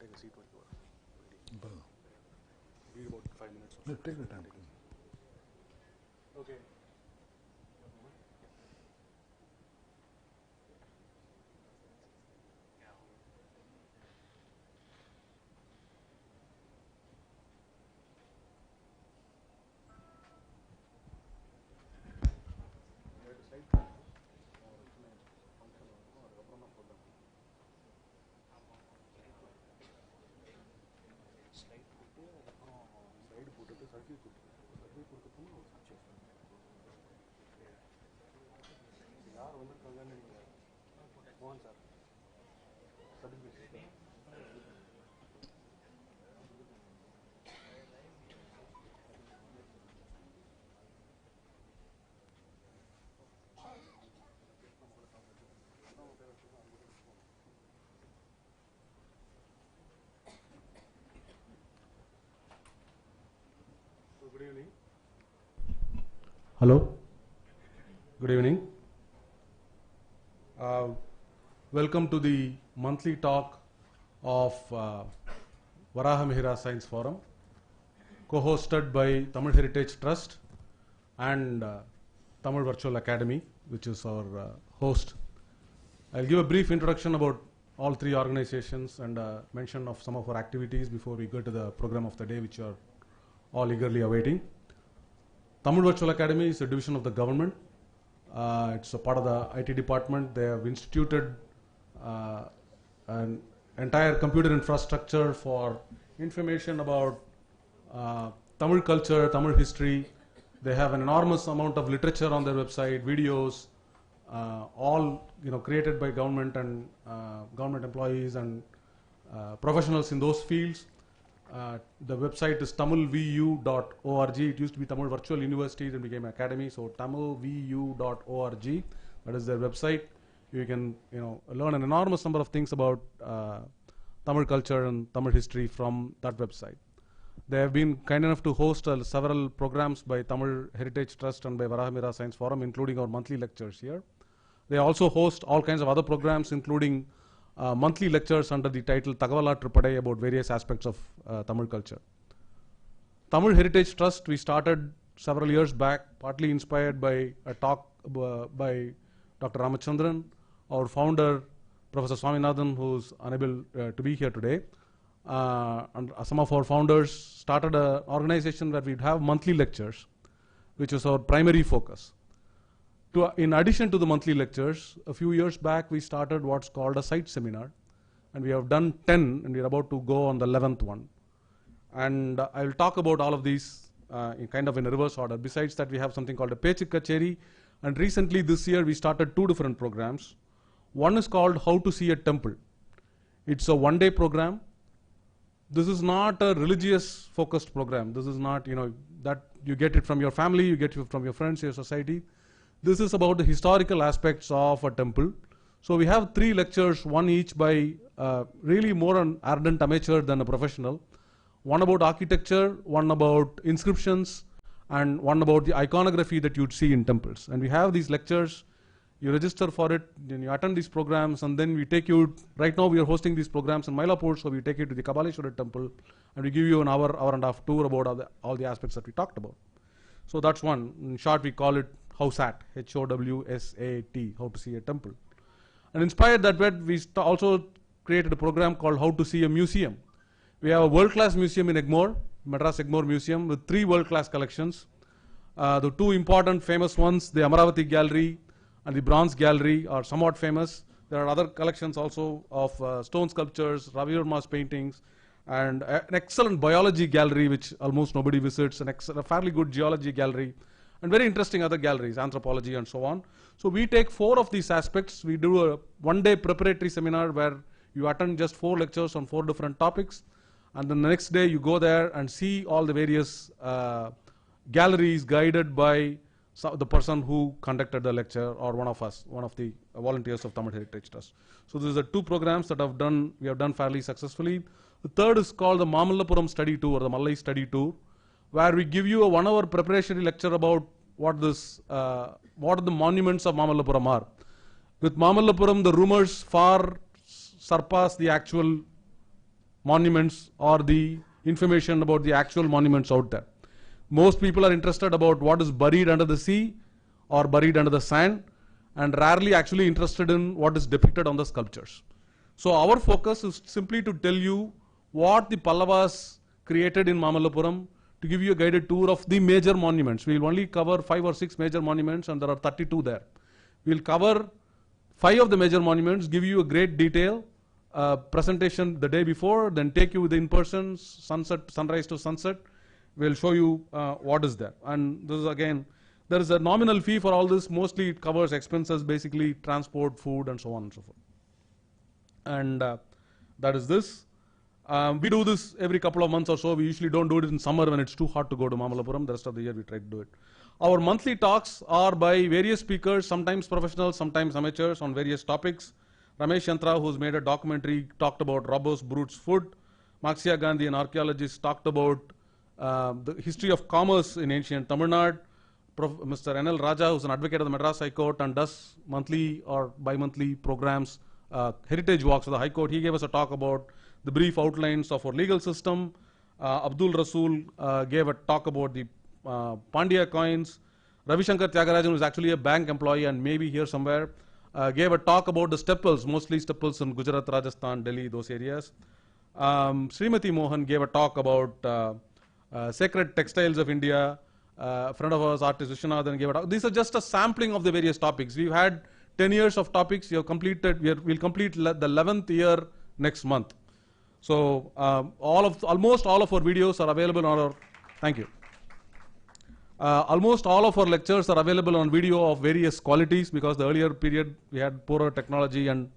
take a seat when you are ready. Be about 5 minutes. No, take the time. Okay. Good evening. Hello. Good evening. Welcome to the monthly talk of Varahamihira Science Forum, co-hosted by Tamil Heritage Trust and Tamil Virtual Academy, which is our host. I'll give a brief introduction about all three organizations and mention of some of our activities before we go to the program of the day, which you are all eagerly awaiting. Tamil Virtual Academy is a division of the government. It's a part of the IT department. They have instituted an entire computer infrastructure for information about Tamil culture, Tamil history. They have an enormous amount of literature on their website, videos, all created by government and government employees and professionals in those fields. The website is tamilvu.org. It used to be Tamil Virtual University, then became Academy. So tamilvu.org, that is their website. You can learn an enormous number of things about Tamil culture and Tamil history from that website. They have been kind enough to host several programs by Tamil Heritage Trust and by Varahamihira Science Forum, including our monthly lectures here. They also host all kinds of other programs, including monthly lectures under the title Thagavala Tripadai about various aspects of Tamil culture. Tamil Heritage Trust we started several years back, partly inspired by a talk by Dr. Ramachandran, our founder, Professor Swaminathan, who's unable to be here today. And some of our founders started an organization where we'd have monthly lectures, which is our primary focus. In addition to the monthly lectures, a few years back we started what's called a site seminar, and we have done 10 and we're about to go on the 11th one. And I will talk about all of these in a reverse order. Besides that, we have something called a Pechu Kacheri, and recently this year we started two different programs. One is called How to See a Temple. It's a one-day program. This is not a religious focused program. This is not that you get it from your family, you get it from your friends, your society. This is about the historical aspects of a temple. So we have three lectures, one each by really more an ardent amateur than a professional. One about architecture, one about inscriptions, and one about the iconography that you'd see in temples. And we have these lectures, you register for it, then you attend these programs, and then we take you, right now we are hosting these programs in Mylapore, so we take you to the Kabaleshwara temple, and we give you an hour and a half tour about all the aspects that we talked about. So that's one. In short, we call it HOWSAT, H-O-W-S-A-T, How to See a Temple. And inspired that way, we also created a program called How to See a Museum. We have a world-class museum in Egmore, Madras Egmore Museum, with 3 world-class collections. The 2 important famous ones, the Amaravati Gallery and the Bronze Gallery, are somewhat famous. There are other collections also of stone sculptures, Ravi Verma's paintings, and an excellent biology gallery which almost nobody visits, a fairly good geology gallery, and very interesting other galleries, anthropology and so on. So we take 4 of these aspects. We do a one-day preparatory seminar where you attend just 4 lectures on 4 different topics, and then the next day you go there and see all the various galleries guided by the person who conducted the lecture, or one of the volunteers of Tamil Heritage Trust. So these are 2 programs that we have done fairly successfully. The third is called the Mamallapuram Study Tour, the Mallai Study Tour, where we give you a 1-hour preparatory lecture about what the monuments of Mamallapuram are. With Mamallapuram, the rumors far surpass the actual monuments or the information about the actual monuments out there. Most people are interested about what is buried under the sea or buried under the sand, and rarely actually interested in what is depicted on the sculptures. So our focus is simply to tell you what the Pallavas created in Mamallapuram, to give you a guided tour of the major monuments. We will only cover 5 or 6 major monuments, and there are 32 there. We will cover 5 of the major monuments, give you a great detail presentation the day before, then take you with the in-person, sunrise to sunset. We'll show you what is there. And this is again, there is a nominal fee for all this. Mostly it covers expenses, basically transport, food, and so on and so forth. And that is this. We do this every couple of months or so. We usually don't do it in summer when it's too hot to go to Mamallapuram. The rest of the year we try to do it. Our monthly talks are by various speakers, sometimes professionals, sometimes amateurs, on various topics. Ramesh Yantra, who's made a documentary, talked about robust brutes food. Maxia Gandhi, an archaeologist, talked about the history of commerce in ancient Tamil Nadu. Mr. N.L. Raja, who's an advocate of the Madras High Court and does monthly or bi-monthly programs, heritage walks of the High Court. He gave us a talk about the brief outlines of our legal system. Abdul Rasool gave a talk about the Pandya coins. Ravi Shankar Tyagarajan, who is actually a bank employee and maybe here somewhere, gave a talk about the stepples, mostly stepples in Gujarat, Rajasthan, Delhi, those areas. Srimati Mohan gave a talk about sacred textiles of India. A friend of ours, artist Vishwanathan, gave a talk. These are just a sampling of the various topics. We've had 10 years of topics. We have completed. We'll complete the 11th year next month. So almost all of our videos are available on our. Thank you. Almost all of our lectures are available on video of various qualities, because the earlier period we had poorer technology and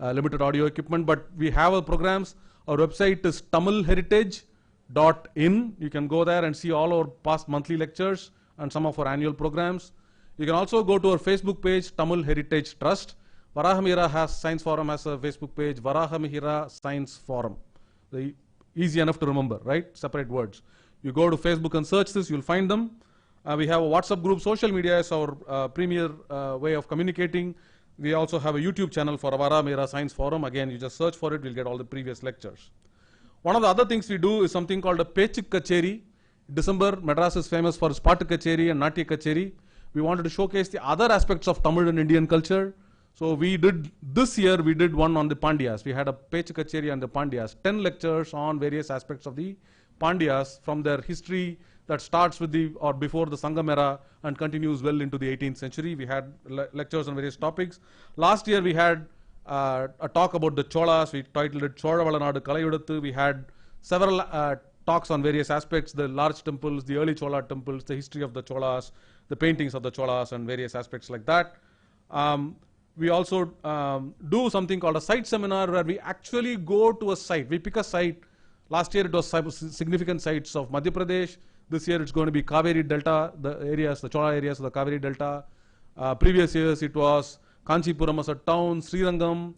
limited audio equipment. But we have our programs. Our website is tamilheritage.in. You can go there and see all our past monthly lectures and some of our annual programs. You can also go to our Facebook page, Tamil Heritage Trust. Varahamihira Science Forum has a Facebook page, Varahamihira Science Forum. Easy enough to remember, right? Separate words. You go to Facebook and search this, you'll find them. We have a WhatsApp group. Social media is our premier way of communicating. We also have a YouTube channel for Varahamihira Science Forum. Again, you just search for it, you'll get all the previous lectures. One of the other things we do is something called a Pechik Kacheri. December, Madras is famous for its Patu Kacheri and Natya Kacheri. We wanted to showcase the other aspects of Tamil and Indian culture. So we did, this year we did one on the Pandyas. We had a Pechik Kacheri on the Pandyas. 10 lectures on various aspects of the Pandyas, from their history that starts with the, or before the Sangam era and continues well into the 18th century. We had lectures on various topics. Last year we had a talk about the Cholas. We titled it Cholavalanadu Kalayudathu. We had several talks on various aspects, the large temples, the early Chola temples, the history of the Cholas, the paintings of the Cholas, and various aspects like that. We also do something called a site seminar, where we actually go to a site. We pick a site. Last year it was significant sites of Madhya Pradesh. This year it's going to be Kaveri Delta, the areas, the Chola areas of the Kaveri Delta. Previous years it was Kanchipuram as a town, Srirangam,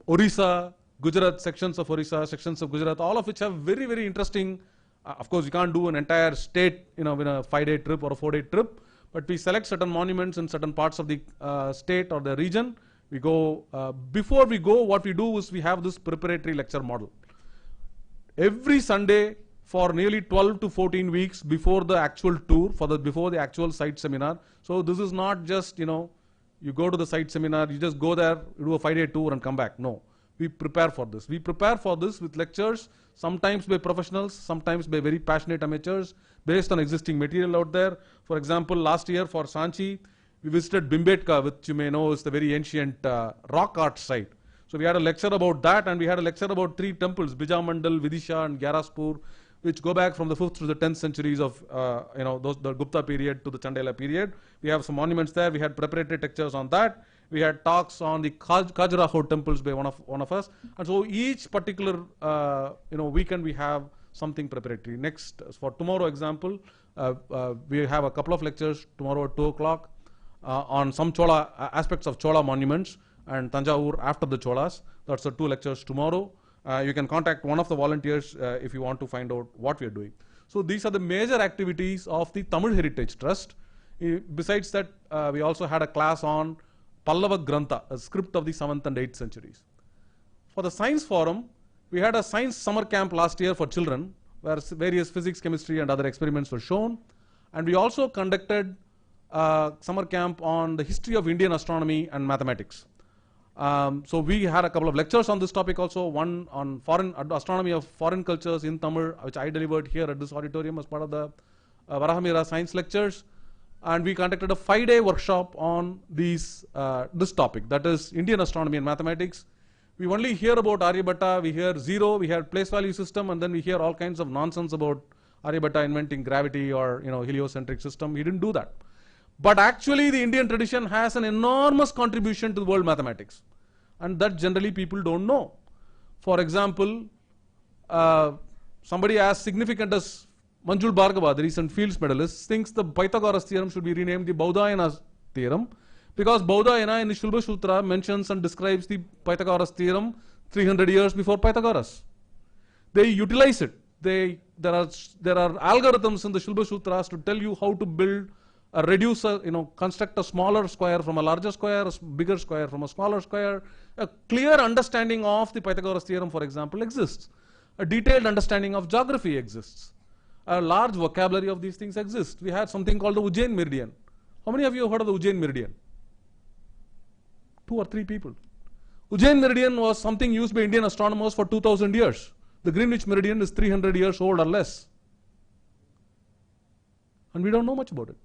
Orissa, Gujarat, sections of Orissa, sections of Gujarat, all of which have very, very interesting. Of course, you can't do an entire state, in a 5-day trip or a 4-day trip, but we select certain monuments in certain parts of the state or the region. We go, before we go, what we do is we have this preparatory lecture model. Every Sunday for nearly 12 to 14 weeks before the actual tour, before the actual site seminar. So this is not just, you go to the site seminar, you just go there, you do a 5-day tour and come back. No. We prepare for this. We prepare for this with lectures, sometimes by professionals, sometimes by very passionate amateurs, based on existing material out there. For example, last year for Sanchi, we visited Bhimbetka, which you may know is the very ancient rock art site. So we had a lecture about that, and we had a lecture about 3 temples, Bijamandal, Vidisha, and Gyaraspur, which go back from the 5th to the 10th centuries of the Gupta period to the Chandela period. We have some monuments there. We had preparatory lectures on that. We had talks on the Khajuraho temples by one of us. And so each particular weekend we have something preparatory. Next, for tomorrow example, we have a couple of lectures tomorrow at 2 o'clock on some Chola aspects of Chola monuments and Tanjavur after the Cholas. That's the 2 lectures tomorrow. You can contact one of the volunteers if you want to find out what we are doing. So these are the major activities of the Tamil Heritage Trust. Besides that, we also had a class on Pallava Grantha, a script of the 7th and 8th centuries. For the Science Forum, We had a science summer camp last year for children, where various physics, chemistry, and other experiments were shown. And we also conducted a summer camp on the history of Indian astronomy and mathematics. So we had a couple of lectures on this topic also, one on astronomy of foreign cultures in Tamil, which I delivered here at this auditorium as part of the Varahamira science lectures. And we conducted a 5-day workshop on this topic, that is Indian astronomy and mathematics. We only hear about Aryabhatta, we hear zero, we hear place value system, and then we hear all kinds of nonsense about Aryabhatta inventing gravity or heliocentric system. He didn't do that. But actually the Indian tradition has an enormous contribution to the world mathematics, and that generally people don't know. For example, somebody as significant as Manjul Bhargava, the recent Fields medalist, thinks the Pythagoras theorem should be renamed the Baudhayana theorem, because Baudhayana in the Shulba Sutra mentions and describes the Pythagoras theorem 300 years before Pythagoras. They utilize it. There are algorithms in the Shulba Sutras to tell you how to build a reducer, construct a smaller square from a larger square, a bigger square from a smaller square. A clear understanding of the Pythagoras theorem, for example, exists. A detailed understanding of geography exists. A large vocabulary of these things exists. We had something called the Ujjain meridian. How many of you have heard of the Ujjain meridian? 2 or 3 people. Ujjain meridian was something used by Indian astronomers for 2000 years. The Greenwich meridian is 300 years old or less. And we don't know much about it.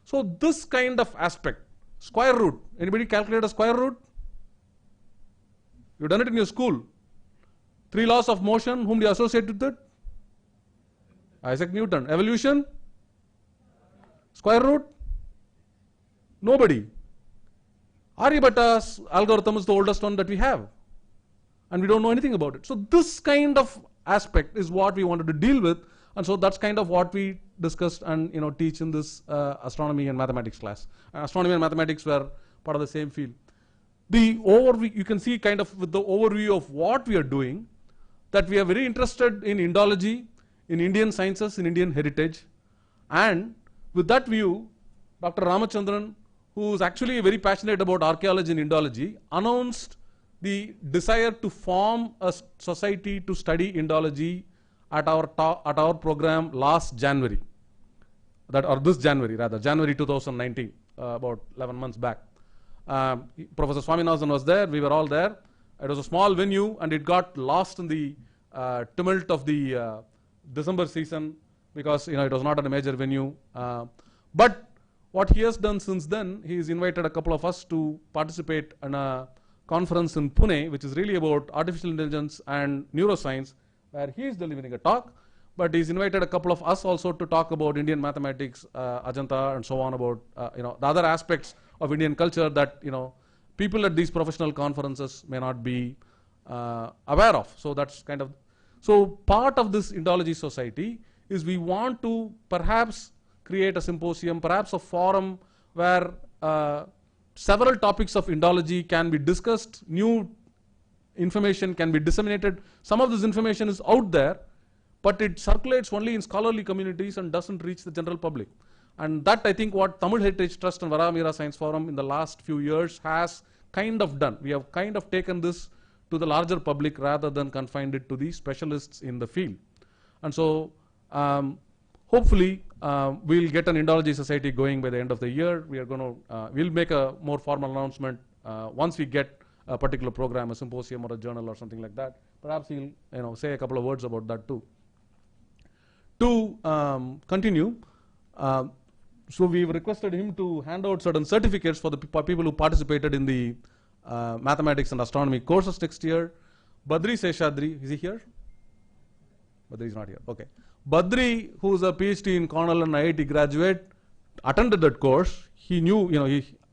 So this kind of aspect, square root. Anybody calculate a square root? You've done it in your school. 3 laws of motion, whom do you associate with it? Isaac Newton. Evolution? Square root? Nobody. Aryabhatta's algorithm is the oldest one that we have, and we don't know anything about it. So this kind of aspect is what we wanted to deal with, and so that's kind of what we discussed and teach in this astronomy and mathematics class. Astronomy and mathematics were part of the same field. The overview, you can see kind of with the overview of what we are doing, that we are very interested in Indology, in Indian sciences, in Indian heritage, and with that view, Dr. Ramachandran, who is actually very passionate about archaeology and Indology, announced the desire to form a society to study Indology at our program last January, this January rather, January 2019, about 11 months back. Professor Swaminathan was there, we were all there. It was a small venue and it got lost in the tumult of the December season because it was not at a major venue. But what he has done since then, he has invited a couple of us to participate in a conference in Pune, which is really about artificial intelligence and neuroscience, where he is delivering a talk. But he's invited a couple of us also to talk about Indian mathematics, Ajanta, and so on, about the other aspects of Indian culture that people at these professional conferences may not be aware of. So that's kind of part of this Indology Society is we want to perhaps create a symposium, perhaps a forum where several topics of Indology can be discussed, new information can be disseminated. Some of this information is out there, but it circulates only in scholarly communities and doesn't reach the general public. And that, I think, what Tamil Heritage Trust and Varahamira Science Forum in the last few years has kind of done. We have kind of taken this to the larger public rather than confined it to the specialists in the field. And so hopefully we'll get an Indology Society going by the end of the year. We are going to, we'll make a more formal announcement once we get a particular program, a symposium or a journal or something like that. Perhaps he'll say a couple of words about that too. To continue, so we've requested him to hand out certain certificates for the people who participated in the mathematics and astronomy courses next year. Badri Seshadri, is he here? Badri is not here, okay. Badri, who is a PhD in Cornell and IIT graduate, attended that course. He knew,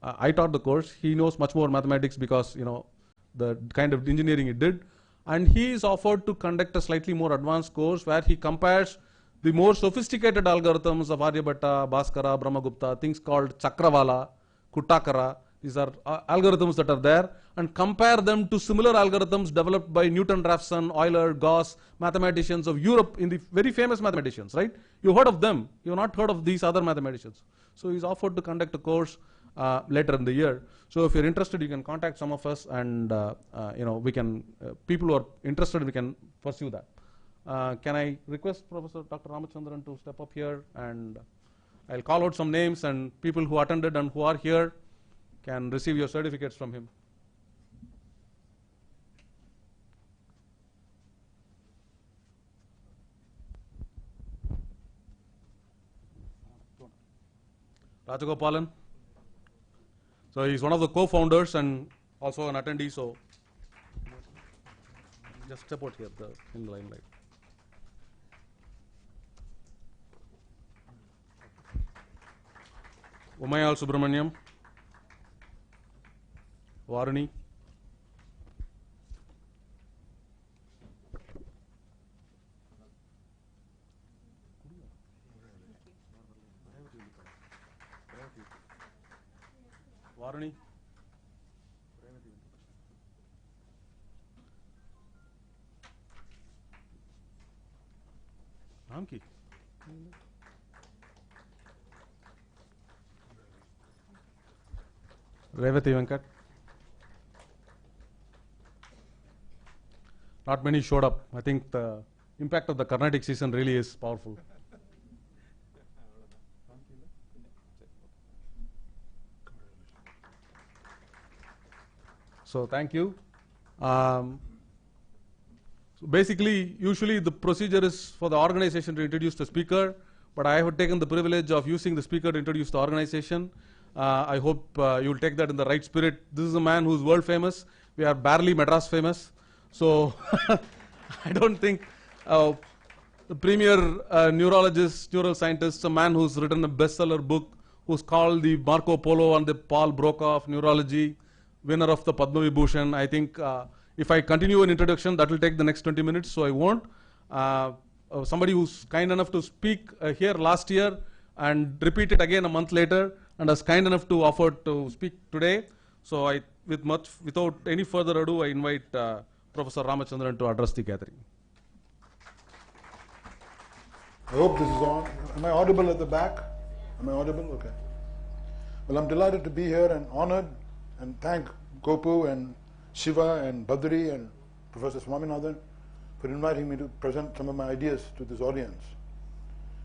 I taught the course. He knows much more mathematics because, the kind of engineering he did. And he is offered to conduct a slightly more advanced course where he compares the more sophisticated algorithms of Aryabhatta, Bhaskara, Brahmagupta, things called Chakravala, Kutakara. These are algorithms that are there, and compare them to similar algorithms developed by Newton, Raphson, Euler, Gauss, mathematicians of Europe, in the very famous mathematicians, right? You heard of them. You have not heard of these other mathematicians. So he's offered to conduct a course later in the year. So if you're interested, you can contact some of us, and we can, people who are interested, we can pursue that. Can I request Professor Dr. Ramachandran to step up here, and I'll call out some names, and people who attended and who are here can receive your certificates from him. Rajagopalan. So he's one of the co-founders and also an attendee. So just step out here, in the limelight. Umayal Subramaniam, Varuni, Varuni, Namki, Revati Venkat. Not many showed up. I think the impact of the Carnatic season really is powerful. So thank you. So basically, usually the procedure is for the organization to introduce the speaker, but I have taken the privilege of using the speaker to introduce the organization. I hope you will take that in the right spirit. This is a man who is world famous. We are barely Madras famous. So I don't think the premier neurologist, neuroscientist, a man who's written a bestseller book, who's called the Marco Polo and the Paul Broca of neurology, winner of the Padma Vibhushan. I think if I continue an introduction, that will take the next 20 minutes, so I won't. Somebody who's kind enough to speak here last year and repeat it again a month later, and is kind enough to offer to speak today. So without any further ado, I invite Professor Ramachandran to address the gathering. I hope this is on. Am I audible at the back? Am I audible? Okay. Well, I'm delighted to be here and honored, and thank Gopu and Shiva and Badri and Professor Swaminathan for inviting me to present some of my ideas to this audience.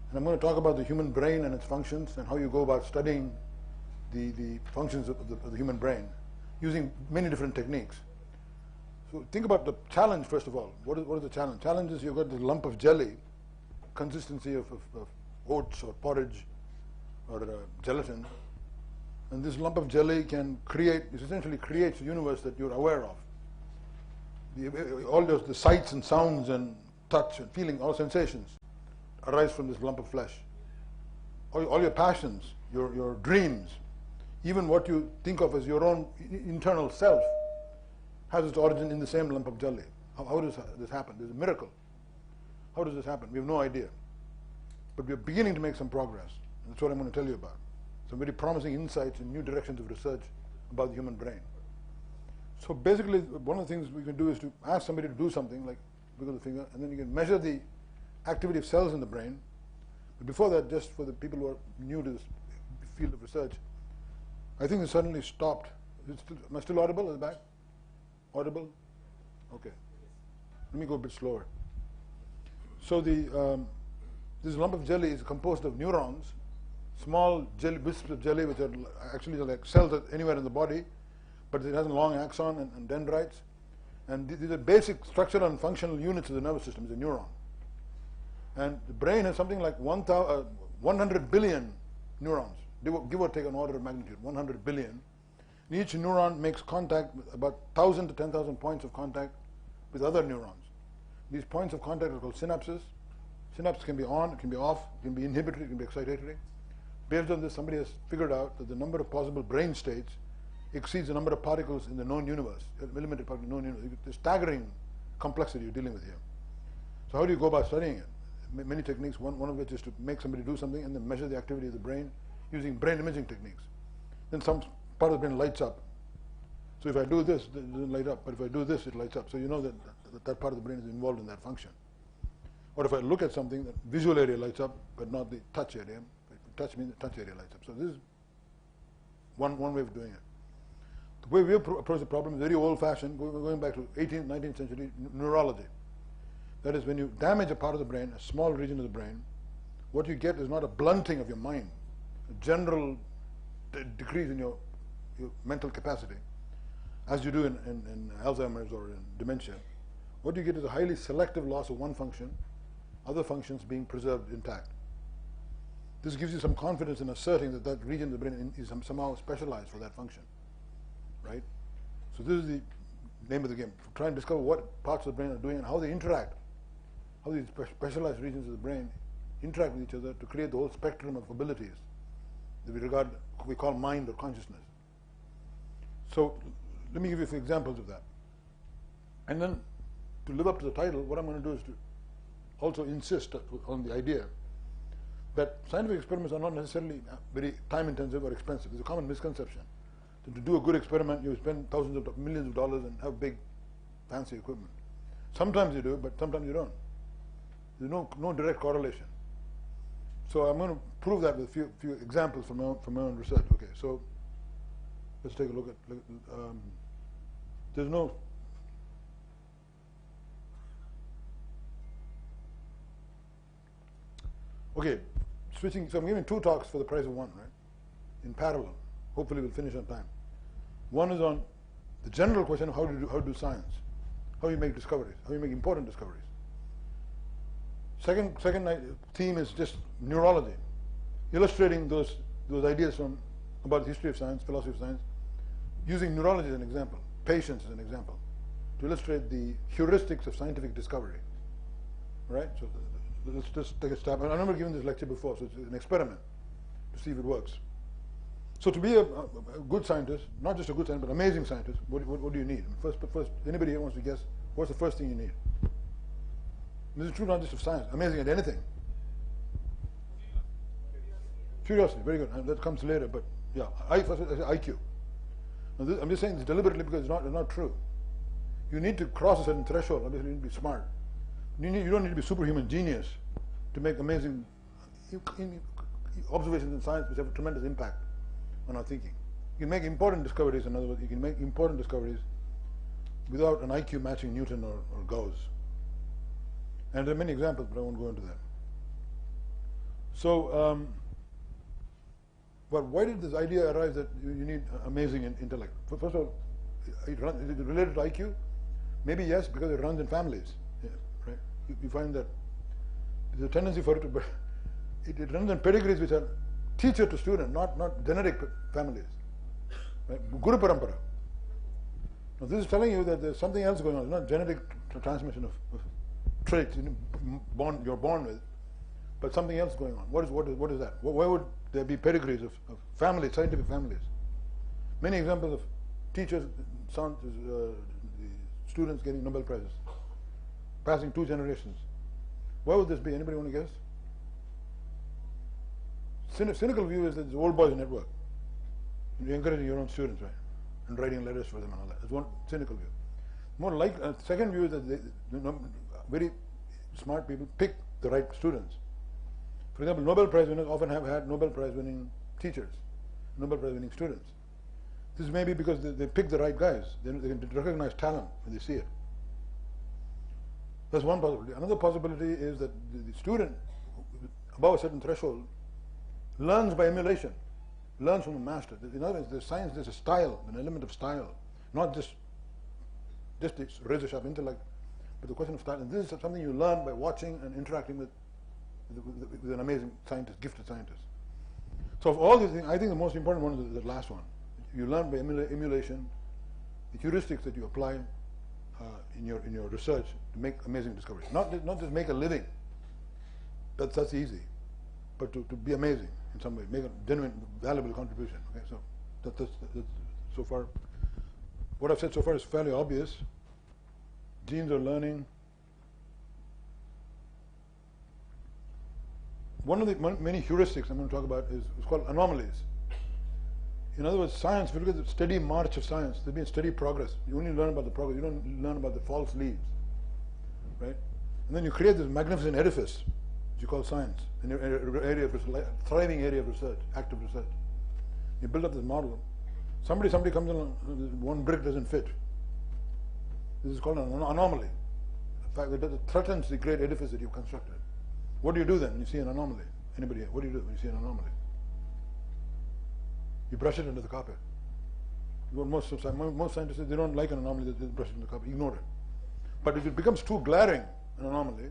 And I'm going to talk about the human brain and its functions and how you go about studying the functions of the human brain using many different techniques. So think about the challenge first of all. What is the challenge? Challenge is you've got this lump of jelly, consistency of oats or porridge or gelatin, and this lump of jelly can create, it essentially creates a universe that you're aware of. All the sights and sounds and touch and feeling, all sensations arise from this lump of flesh. All your passions, your dreams, even what you think of as your own internal self has its origin in the same lump of jelly. How does this happen? There's a miracle. How does this happen? We have no idea. But we're beginning to make some progress. And that's what I'm going to tell you about. Some very promising insights and new directions of research about the human brain. So basically, one of the things we can do is to ask somebody to do something, like wiggle the finger, and then you can measure the activity of cells in the brain. But before that, just for the people who are new to this field of research, I think it suddenly stopped. Am I still audible at the back? Audible? Okay. Let me go a bit slower. So this lump of jelly is composed of neurons, small wisps of jelly, which are actually like cells anywhere in the body, but it has a long axon and dendrites. And these are basic structural and functional units of the nervous system, is a neuron. And the brain has something like 100 billion neurons, give or take an order of magnitude, 100 billion. And each neuron makes contact with about 1,000 to 10,000 points of contact with other neurons. These points of contact are called synapses. Synapse can be on, it can be off, it can be inhibitory, it can be excitatory. Based on this, somebody has figured out that the number of possible brain states exceeds the number of particles in the known universe, limited particle known universe. It's staggering complexity you're dealing with here. So how do you go about studying it? Many techniques, one of which is to make somebody do something and then measure the activity of the brain using brain imaging techniques. Then some part of the brain lights up. So if I do this, it doesn't light up, but if I do this, it lights up. So you know that part of the brain is involved in that function. Or if I look at something, the visual area lights up, but not the touch area. Touch means the touch area lights up. So this is one way of doing it. The way we approach the problem is very old-fashioned, going back to 18th, 19th century neurology. That is, when you damage a part of the brain, a small region of the brain, what you get is not a blunting of your mind, a general decrease in your mental capacity, as you do in Alzheimer's or in dementia. What you get is a highly selective loss of one function, other functions being preserved intact. This gives you some confidence in asserting that that region of the brain is somehow specialized for that function, right? So this is the name of the game. Try and discover what parts of the brain are doing and how they interact, how these specialized regions of the brain interact with each other to create the whole spectrum of abilities that we call mind or consciousness. So let me give you a few examples of that. And then, to live up to the title, what I'm going to do is to also insist on the idea that scientific experiments are not necessarily very time-intensive or expensive. There's a common misconception that to do a good experiment, you spend millions of dollars and have big, fancy equipment. Sometimes you do, but sometimes you don't. There's no direct correlation. So I'm going to prove that with a few examples from my own research. Okay, so let's take a look at. There's no. Okay, switching. So I'm giving 2 talks for the price of 1, right? In parallel. Hopefully, we'll finish on time. One is on the general question of how to do science, how you make discoveries, how you make important discoveries. Second theme is just neurology, illustrating those ideas about the history of science, philosophy of science, using neurology as an example, patience as an example, to illustrate the heuristics of scientific discovery. Right? So let's just take a stab. I remember giving this lecture before, so it's an experiment to see if it works. So to be a good scientist, not just a good scientist, but amazing scientist, what do you need? First, anybody here wants to guess, what's the first thing you need? This is true not just of science, amazing at anything. Curiosity, very good. And that comes later, but yeah, first I say IQ. Now I'm just saying this deliberately because it's not true. You need to cross a certain threshold. Obviously, you need to be smart. You don't need to be superhuman genius to make amazing observations in science which have a tremendous impact on our thinking. You can make important discoveries, in other words, you can make important discoveries without an IQ matching Newton or Gauss. And there are many examples, but I won't go into that. So, but why did this idea arise that you need amazing intellect? First of all, is it related to IQ? Maybe yes, because it runs in families. Yeah, right? You find that there's a tendency for it to, but it runs in pedigrees which are teacher to student, not genetic families. Right? Guru Parampara. Now this is telling you that there's something else going on. It's not genetic transmission of traits you're born with, but something else going on. What is that? Why would there be pedigrees of families, scientific families? Many examples of teachers, sons, the students getting Nobel Prizes, passing 2 generations. Why would this be? Anybody want to guess? Cynical view is that it's old boys network. You're encouraging your own students, right? And writing letters for them and all that. That's one cynical view. More like second view is that very smart people pick the right students. For example, Nobel Prize winners often have had Nobel Prize winning teachers, Nobel Prize winning students. This may be because they pick the right guys. They can recognize talent when they see it. That's one possibility. Another possibility is that the student, above a certain threshold, learns by emulation, learns from the master. In other words, there's science, there's a style, an element of style, not just razor-sharp intellect, but the question of style. And this is something you learn by watching and interacting with an amazing scientist, gifted scientist. So of all these things, I think the most important one is the last one. You learn by emulation, the heuristics that you apply in your research to make amazing discoveries. Not just make a living. That's easy, but to be amazing in some way, make a genuine, valuable contribution. Okay, so that's so far. What I've said so far is fairly obvious. Genes are learning. One of the many heuristics I'm going to talk about is called anomalies. In other words, science, if you look at the steady march of science, there's been steady progress. You only learn about the progress, you don't learn about the false leaves. Right? And then you create this magnificent edifice, which you call science, an area of thriving area of research, active research. You build up this model. Somebody comes along, one brick doesn't fit. This is called an anomaly. fact that it threatens the great edifice that you've constructed. What do you do then when you see an anomaly? Anybody here? What do you do when you see an anomaly? You brush it into the carpet. Most scientists say they don't like an anomaly, they brush it into the carpet, ignore it. But if it becomes too glaring, an anomaly,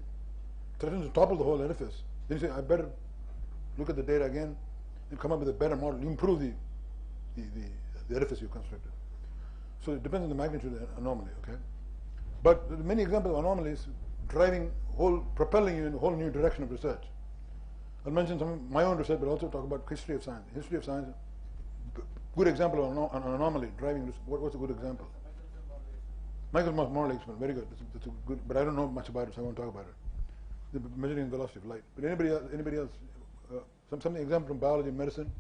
threatens to topple the whole edifice, then you say, I better look at the data again and come up with a better model, improve the edifice you've constructed. So it depends on the magnitude of the anomaly, okay? But there are many examples of anomalies propelling you in a whole new direction of research. I'll mention some of my own research, but also talk about history of science. History of science, good example of an anomaly driving research. What's a good example? Michael's Morley experiment, very good. That's a good, but I don't know much about it, so I won't talk about it. The measuring the velocity of light. But anybody else? Something example from biology and medicine.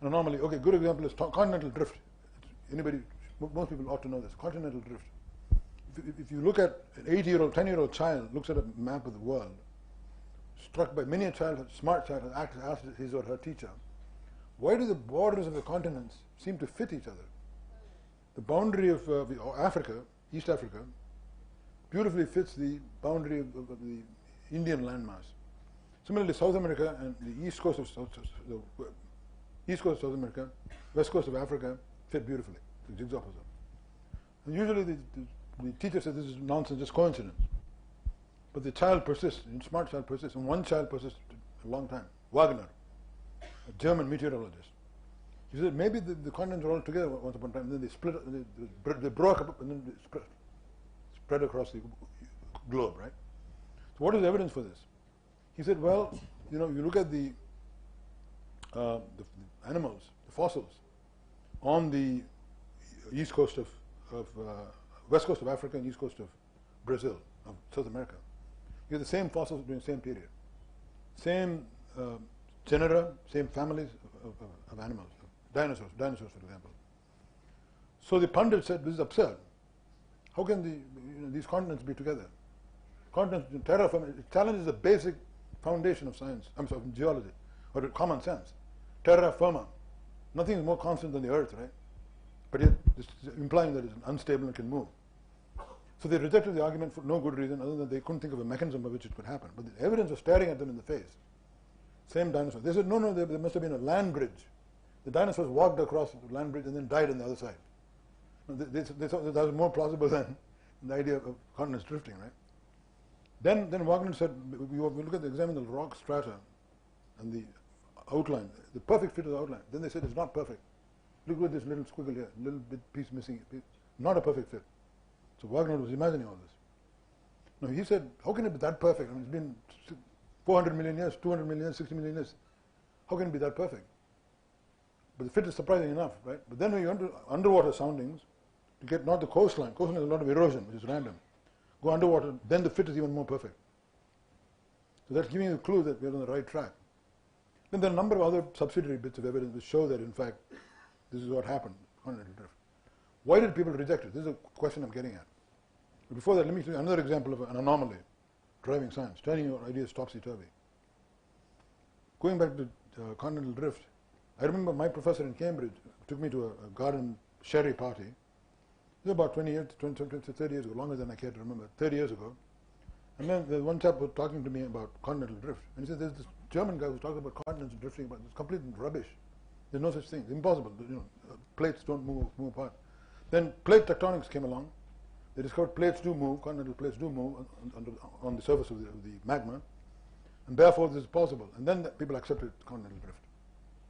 An anomaly. Okay, good example is continental drift. Most people ought to know this. Continental drift. If you look at an 8-year-old, 10-year-old child looks at a map of the world, struck by many a smart child has asked his or her teacher, why do the borders of the continents seem to fit each other? The boundary of Africa, East Africa, beautifully fits the boundary of the Indian landmass. Similarly, South America and the east coast of South America, west coast of Africa fit beautifully. The jigsaw puzzle. And usually the teacher says this is nonsense, just coincidence. But the child persists, the smart child persists, and one child persists a long time. Wagner, a German meteorologist. He said maybe the continents were all together once upon a time, and then they split, they broke up, and then they spread across the globe, right? So what is the evidence for this? He said, well, you look at the animals, the fossils, on the east coast of west coast of Africa and east coast of Brazil, of South America. You have the same fossils during the same period. Same genera, same families of animals, dinosaurs, for example. So the pundit said, this is absurd. How can these continents be together? Continents, terraformation, it challenges the basic foundation of science, of geology, or common sense. Terra firma. Nothing is more constant than the earth, right? But yet, it's implying that it's unstable and can move. So they rejected the argument for no good reason other than they couldn't think of a mechanism by which it could happen. But the evidence was staring at them in the face. Same dinosaurs. They said, no, there must have been a land bridge. The dinosaurs walked across the land bridge and then died on the other side. They thought that was more plausible than the idea of continents drifting, right? Then Wagner said, we look at the examine the rock strata and the outline, the perfect fit of the outline. Then they said it's not perfect. Look at this little squiggle here, little bit piece missing, not a perfect fit. So Wagner was imagining all this. Now he said, how can it be that perfect? I mean, it's been 400 million years, 200 million years, 60 million years. How can it be that perfect? But the fit is surprising enough, right? But then when you enter underwater soundings, to get not the coastline has a lot of erosion, which is random. Go underwater, then the fit is even more perfect. So that's giving you a clue that we're on the right track. Then there are a number of other subsidiary bits of evidence which show that, in fact, this is what happened, continental drift. Why did people reject it? This is a question I'm getting at. But before that, let me give you another example of an anomaly driving science, turning your ideas topsy-turvy. Going back to continental drift, I remember my professor in Cambridge took me to a garden sherry party. This was about 30 years ago, longer than I care to remember, 30 years ago. And then there's one chap was talking to me about continental drift. And he said, there's this German guy who's talking about continents drifting, but it's complete rubbish. There's no such thing. It's impossible. Plates don't move apart. Then plate tectonics came along. They discovered plates do move, continental plates do move on the surface of the magma. And therefore, this is possible. And then people accepted continental drift.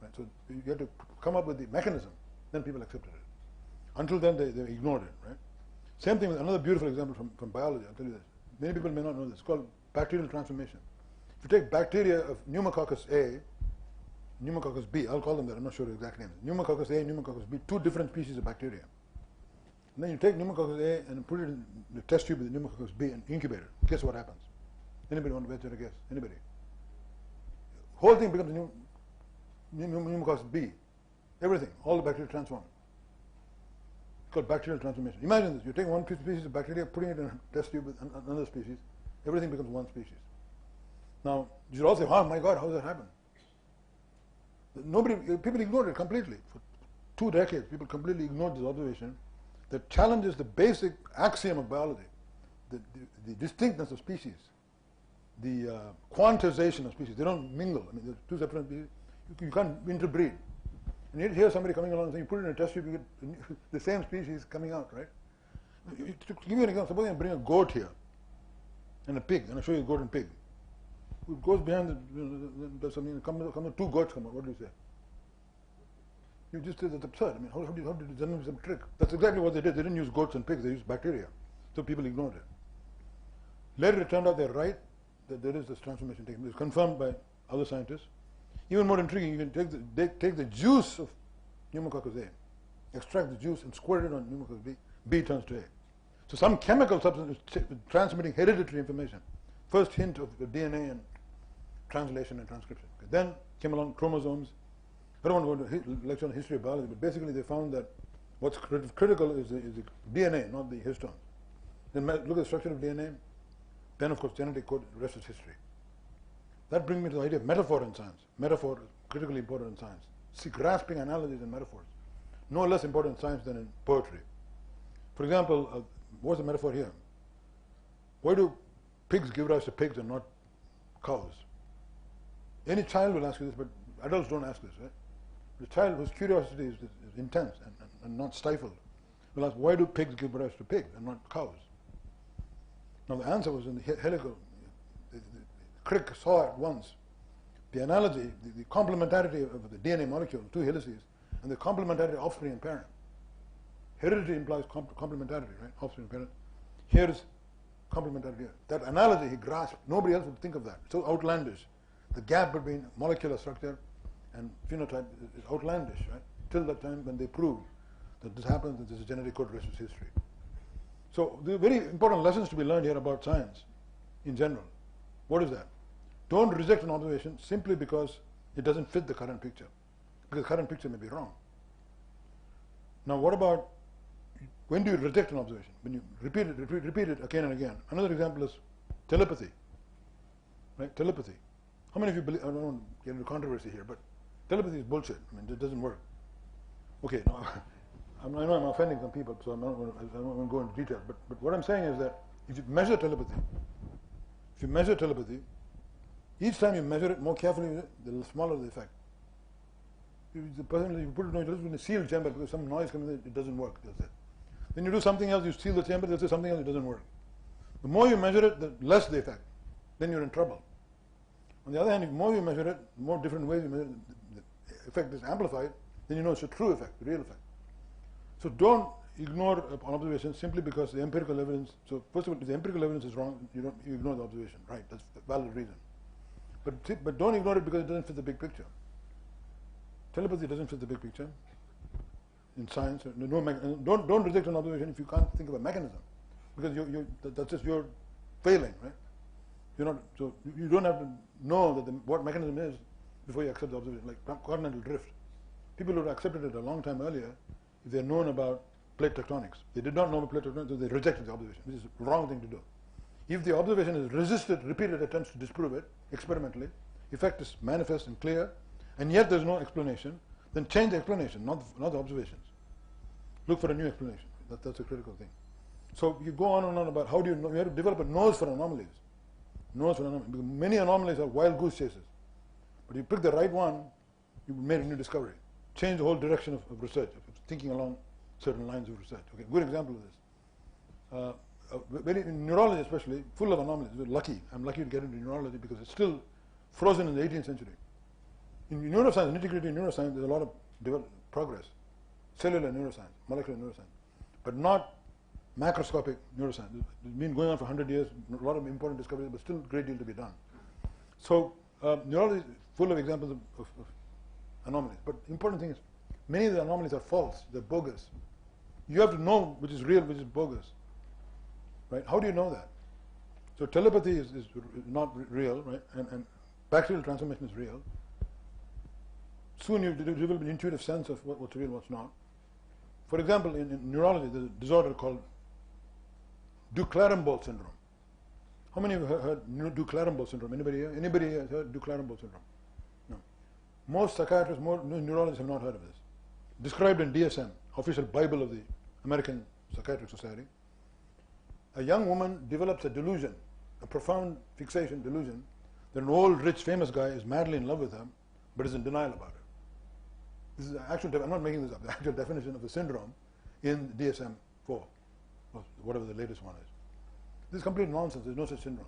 Right? So you have to come up with the mechanism. Then people accepted it. Until then, they ignored it. Right? Same thing with another beautiful example from biology. I'll tell you this. Many people may not know this. It's called bacterial transformation. If you take bacteria of pneumococcus A, pneumococcus B, I'll call them that, I'm not sure the exact names. Pneumococcus A, pneumococcus B, two different species of bacteria. And then you take pneumococcus A and put it in the test tube with pneumococcus B and incubate it. Guess what happens? Anybody want to venture a guess? Anybody? Whole thing becomes pneumococcus B. Everything, all the bacteria transform. It's called bacterial transformation. Imagine this, you're taking one species of bacteria, putting it in a test tube with another species, everything becomes one species. Now, you should all say, oh my God, how does that happen? People ignored it completely. For 2 decades, people completely ignored this observation that challenges the basic axiom of biology. the distinctness of species, the quantization of species. They don't mingle. I mean, they're two separate species. You can't interbreed. And you hear somebody coming along and saying, you put it in a test tube, you get the same species coming out, right? To give you an example, suppose I bring a goat here and a pig, and I show you a goat and pig. It goes behind does something, two goats come out. What do you say? You just say that's absurd. I mean, how did it generate some trick? That's exactly what they did. They didn't use goats and pigs, they used bacteria. So people ignored it. Later it turned out they're right, that there is this transformation taking place, confirmed by other scientists. Even more intriguing, you can take the juice of pneumococcus A, extract the juice and squirt it on pneumococcus B, B turns to A. So some chemical substance is transmitting hereditary information. First hint of the DNA and translation and transcription. Okay. Then came along chromosomes. I don't want to go into lecture on history of biology, but basically they found that what's critical is the DNA, not the histones. Then look at the structure of DNA. Then, of course, genetic code, the rest is history. That brings me to the idea of metaphor in science. Metaphor is critically important in science. See, grasping analogies and metaphors. No less important in science than in poetry. For example, what's the metaphor here? Why do pigs give rise to pigs and not cows? Any child will ask you this, but adults don't ask this, right? The child whose curiosity is intense and not stifled will ask, why do pigs give rise to pigs and not cows? Now the answer was in the helical. The Crick saw at once the analogy, the complementarity of the DNA molecule, two helices, and the complementarity of offspring and parent. Heredity implies complementarity, right? Offspring and parent. Here is complementarity here. That analogy he grasped. Nobody else would think of that. It's so outlandish. The gap between molecular structure and phenotype is outlandish, right? Till that time when they proved that this happens, that this is genetic code, rest is history. So there are very important lessons to be learned here about science in general. What is that? Don't reject an observation simply because it doesn't fit the current picture, because the current picture may be wrong. Now what about, when do you reject an observation? When you repeat it again and again. Another example is telepathy, right? Telepathy. How many of you believe, I don't want to get into controversy here, but telepathy is bullshit. I mean, it doesn't work. Okay, now, I know I'm offending some people, so I don't want to go into detail, but what I'm saying is that if you measure telepathy, each time you measure it more carefully, the smaller the effect. The person, you put it in a sealed chamber because some noise comes in, it doesn't work, that's it. Then you do something else, you seal the chamber, there's something else, it doesn't work. The more you measure it, the less the effect. Then you're in trouble. On the other hand, the more you measure it, the more different ways you measure it, the effect is amplified, then you know it's a true effect, the real effect. So don't ignore an observation simply because the empirical evidence, so first of all, if the empirical evidence is wrong, you ignore the observation, right? That's the valid reason. But don't ignore it because it doesn't fit the big picture. Telepathy doesn't fit the big picture in science. Don't reject an observation if you can't think of a mechanism, because that's just your failing, right? So you don't have to know that what mechanism is before you accept the observation. Like continental drift, people would have accepted it a long time earlier if they had known about plate tectonics. They did not know about plate tectonics, so they rejected the observation, which is the wrong thing to do. If the observation is resisted repeated attempts to disprove it experimentally, effect is manifest and clear, and yet there's no explanation, then change the explanation, not the observations. Look for a new explanation. That's a critical thing. So you go on and on about how do you know, you have to develop a nose for anomalies. Nose for anomalies. Because many anomalies are wild goose chases. But you pick the right one, you made a new discovery. Change the whole direction of research, of thinking along certain lines of research. Okay, good example of this. In neurology especially, full of anomalies. We're lucky. I'm lucky to get into neurology because it's still frozen in the 18th century. In neuroscience, integrated neuroscience, there's a lot of progress. Cellular neuroscience, molecular neuroscience, but not macroscopic neuroscience. It's been going on for 100 years, a lot of important discoveries, but still a great deal to be done. So neurology is full of examples of anomalies. But the important thing is, many of the anomalies are false, they're bogus. You have to know which is real, which is bogus. Right? How do you know that? So telepathy is not real, right? And bacterial transformation is real. Soon you develop an intuitive sense of what's real, what's not. For example, in neurology, there's a disorder called Du-Clambeau syndrome. How many of you have heard Du-Clambeau syndrome? Anybody here? Anybody here has heard Du-Clambeau syndrome? No. Most psychiatrists, most neurologists have not heard of this. Described in DSM, official Bible of the American Psychiatric Society, a young woman develops a delusion, a profound fixation delusion, that an old, rich, famous guy is madly in love with her, but is in denial about it. This is the actual, I'm not making this up, the actual definition of a syndrome in DSM-4, or whatever the latest one is. This is complete nonsense. There's no such syndrome.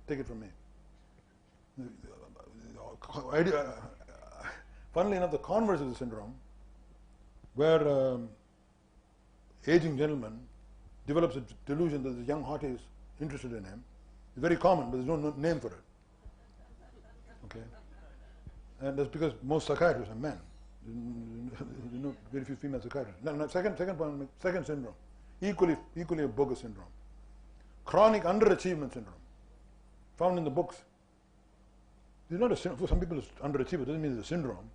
Take it from me. Funnily enough, the converse of the syndrome, where aging gentleman develops a delusion that the young hottie is interested in him, is very common, but there's no name for it. Okay, and that's because most psychiatrists are men. Very few female psychiatrists. No, second point, second syndrome, equally a bogus syndrome. Chronic underachievement syndrome, found in the books. It's not a syndrome. For some people, it's underachiever. It doesn't mean it's a syndrome.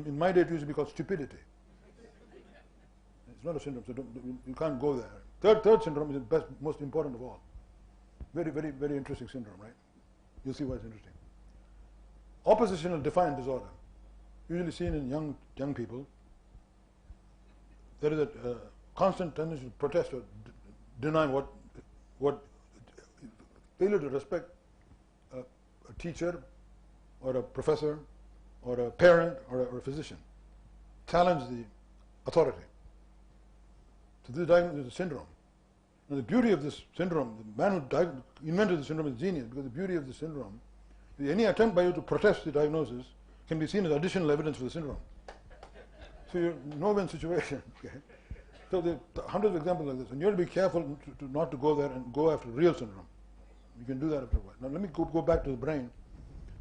In my day, it used to be called stupidity. It's not a syndrome, so you can't go there. Third syndrome is the best, most important of all. Very, very, very interesting syndrome, right? You'll see why it's interesting. Oppositional defiant disorder, usually seen in young people. There is a constant tendency to protest or deny what failure to respect a teacher or a professor or a parent or a physician. Challenge the authority. So this is diagnosed as a syndrome. Now the beauty of this syndrome, the man who invented the syndrome is genius, because the beauty of the syndrome is any attempt by you to protest the diagnosis can be seen as additional evidence for the syndrome. So you're in a no-win situation. Okay? So there are hundreds of examples like this, and you have to be careful not to go there and go after real syndrome. You can do that after a while. Now let me go back to the brain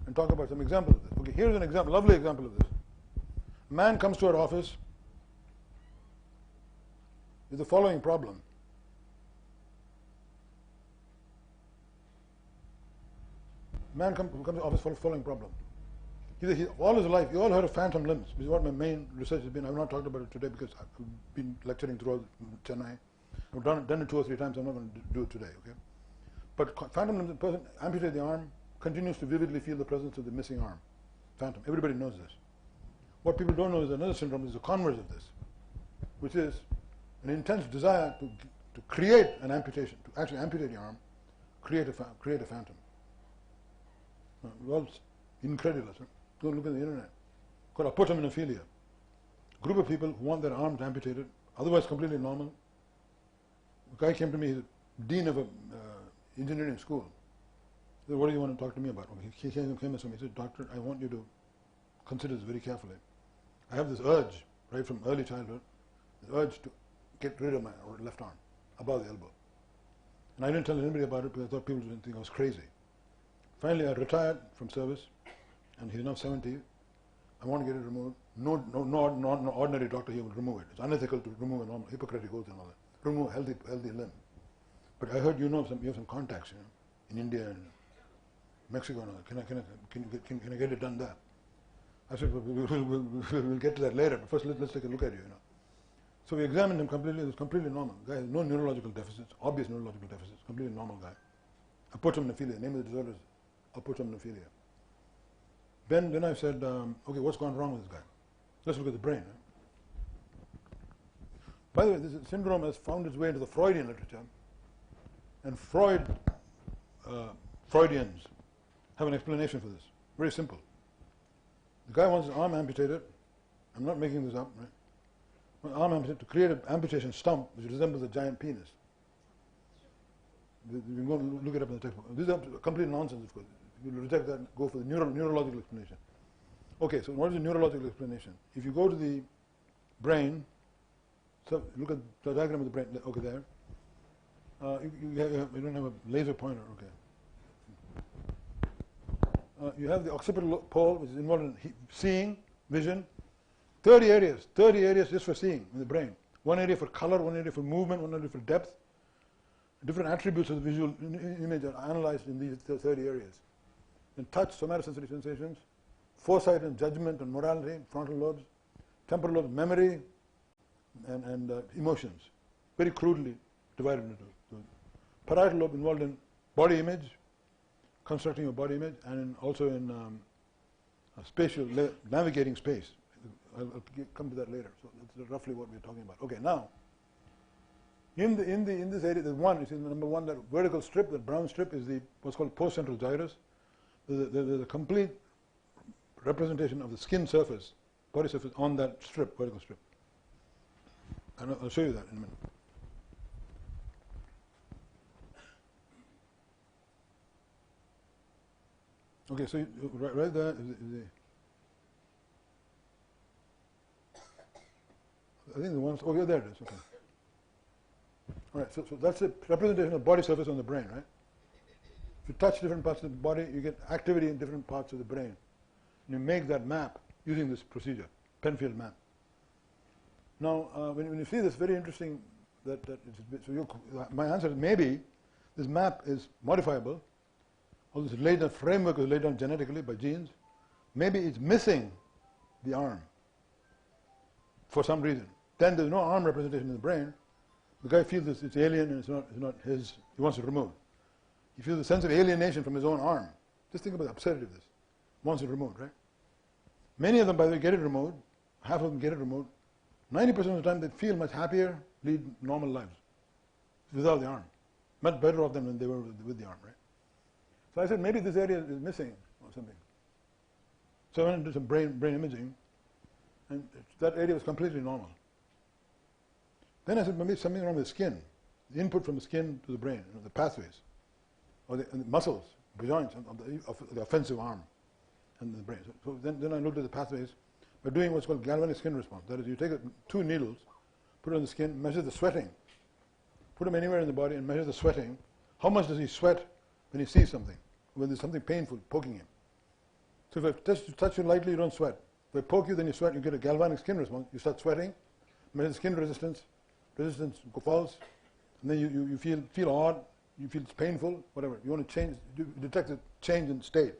and talk about some examples of this. Okay, here's an example, lovely example of this. A man comes to our office with the following problem. Man comes to the office for the following problem. All his life, you all heard of phantom limbs, which is what my main research has been. I've not talked about it today because I've been lecturing throughout Chennai. I've done it 2 or 3 times. I'm not going to do it today. Okay, but phantom limbs, the person amputates the arm, continues to vividly feel the presence of the missing arm. Phantom. Everybody knows this. What people don't know is another syndrome is the converse of this, which is an intense desire to create an amputation, to actually amputate the arm, create a phantom. Well, it's incredulous. Huh? Go look at the internet. Called apotemnophilia. Group of people who want their arms amputated, otherwise completely normal. A guy came to me, he's a dean of an engineering school. He said, what do you want to talk to me about? He came to me, he said, doctor, I want you to consider this very carefully. I have this urge, right from early childhood, the urge to get rid of my left arm, above the elbow. And I didn't tell anybody about it because I thought people would think I was crazy. Finally, I retired from service, and he's now 70. I want to get it removed. No ordinary doctor here will remove it. It's unethical to remove a normal Hippocratic oath and all that. Remove a healthy limb. But I heard you have some contacts, in India and Mexico. And all. Can I get it done there? I said, we'll get to that later. But first, let's take a look at you. So we examined him completely. He was completely normal. The guy has no neurological deficits, obvious neurological deficits. Completely normal guy. Apotemnophilia. The name of the disorder is apotemnophilia. Then I said, okay, what's gone wrong with this guy? Let's look at the brain. By the way, this syndrome has found its way into the Freudian literature, and Freudians have an explanation for this. Very simple. The guy wants his arm amputated. I'm not making this up, right? An arm amputated to create an amputation stump which resembles a giant penis. You can go and look it up in the textbook. This is complete nonsense, of course. You will reject that and go for the neurological explanation. Okay, so what is the neurological explanation? If you go to the brain, so look at the diagram of the brain, okay, there. You don't have a laser pointer, okay. You have the occipital pole, which is involved in seeing, vision. 30 areas just for seeing in the brain. One area for color, one area for movement, one area for depth. Different attributes of the visual image are analyzed in these 30 areas. In touch, somatosensory sensations, foresight and judgment and morality, frontal lobes, temporal lobes, memory, and emotions. Very crudely divided into those. Parietal lobe involved in body image, constructing your body image, and also in spatial, navigating space. I'll come to that later. So that's roughly what we're talking about. Okay, now, In this area, there's one. You see, number one, that vertical strip, that brown strip, is the what's called postcentral gyrus. There's a complete representation of the skin surface, body surface, on that strip, vertical strip. And I'll show you that in a minute. Okay, so right there is the I think the ones. Oh, yeah, there it is. Okay. All right. So that's a representation of body surface on the brain, right? If you touch different parts of the body, you get activity in different parts of the brain. And you make that map using this procedure, Penfield map. Now, when you see this, very interesting. My answer is maybe this map is modifiable. All this laid down framework is laid down genetically by genes. Maybe it's missing the arm for some reason. Then there's no arm representation in the brain. The guy feels it's alien and it's not his. He wants to remove. He feels a sense of alienation from his own arm. Just think about the absurdity of this. Wants it removed, right? Many of them, by the way, get it removed. Half of them get it removed. 90% of the time, they feel much happier, lead normal lives without the arm. Much better off than when they were with the arm, right? So I said maybe this area is missing or something. So I went and did some brain imaging, and that area was completely normal. Then I said maybe something wrong with the skin, the input from the skin to the brain, the pathways, or the muscles, the joints of the offensive arm and the brain. So then I looked at the pathways by doing what's called galvanic skin response. That is, you take two needles, put it on the skin, measure the sweating, put them anywhere in the body and measure the sweating. How much does he sweat when he sees something, when there's something painful poking him? So if I touch you lightly, you don't sweat. If I poke you, then you sweat. You get a galvanic skin response. You start sweating, measure the skin resistance falls, and then you feel odd, you feel it's painful, whatever. You want to change, you detect a change in state.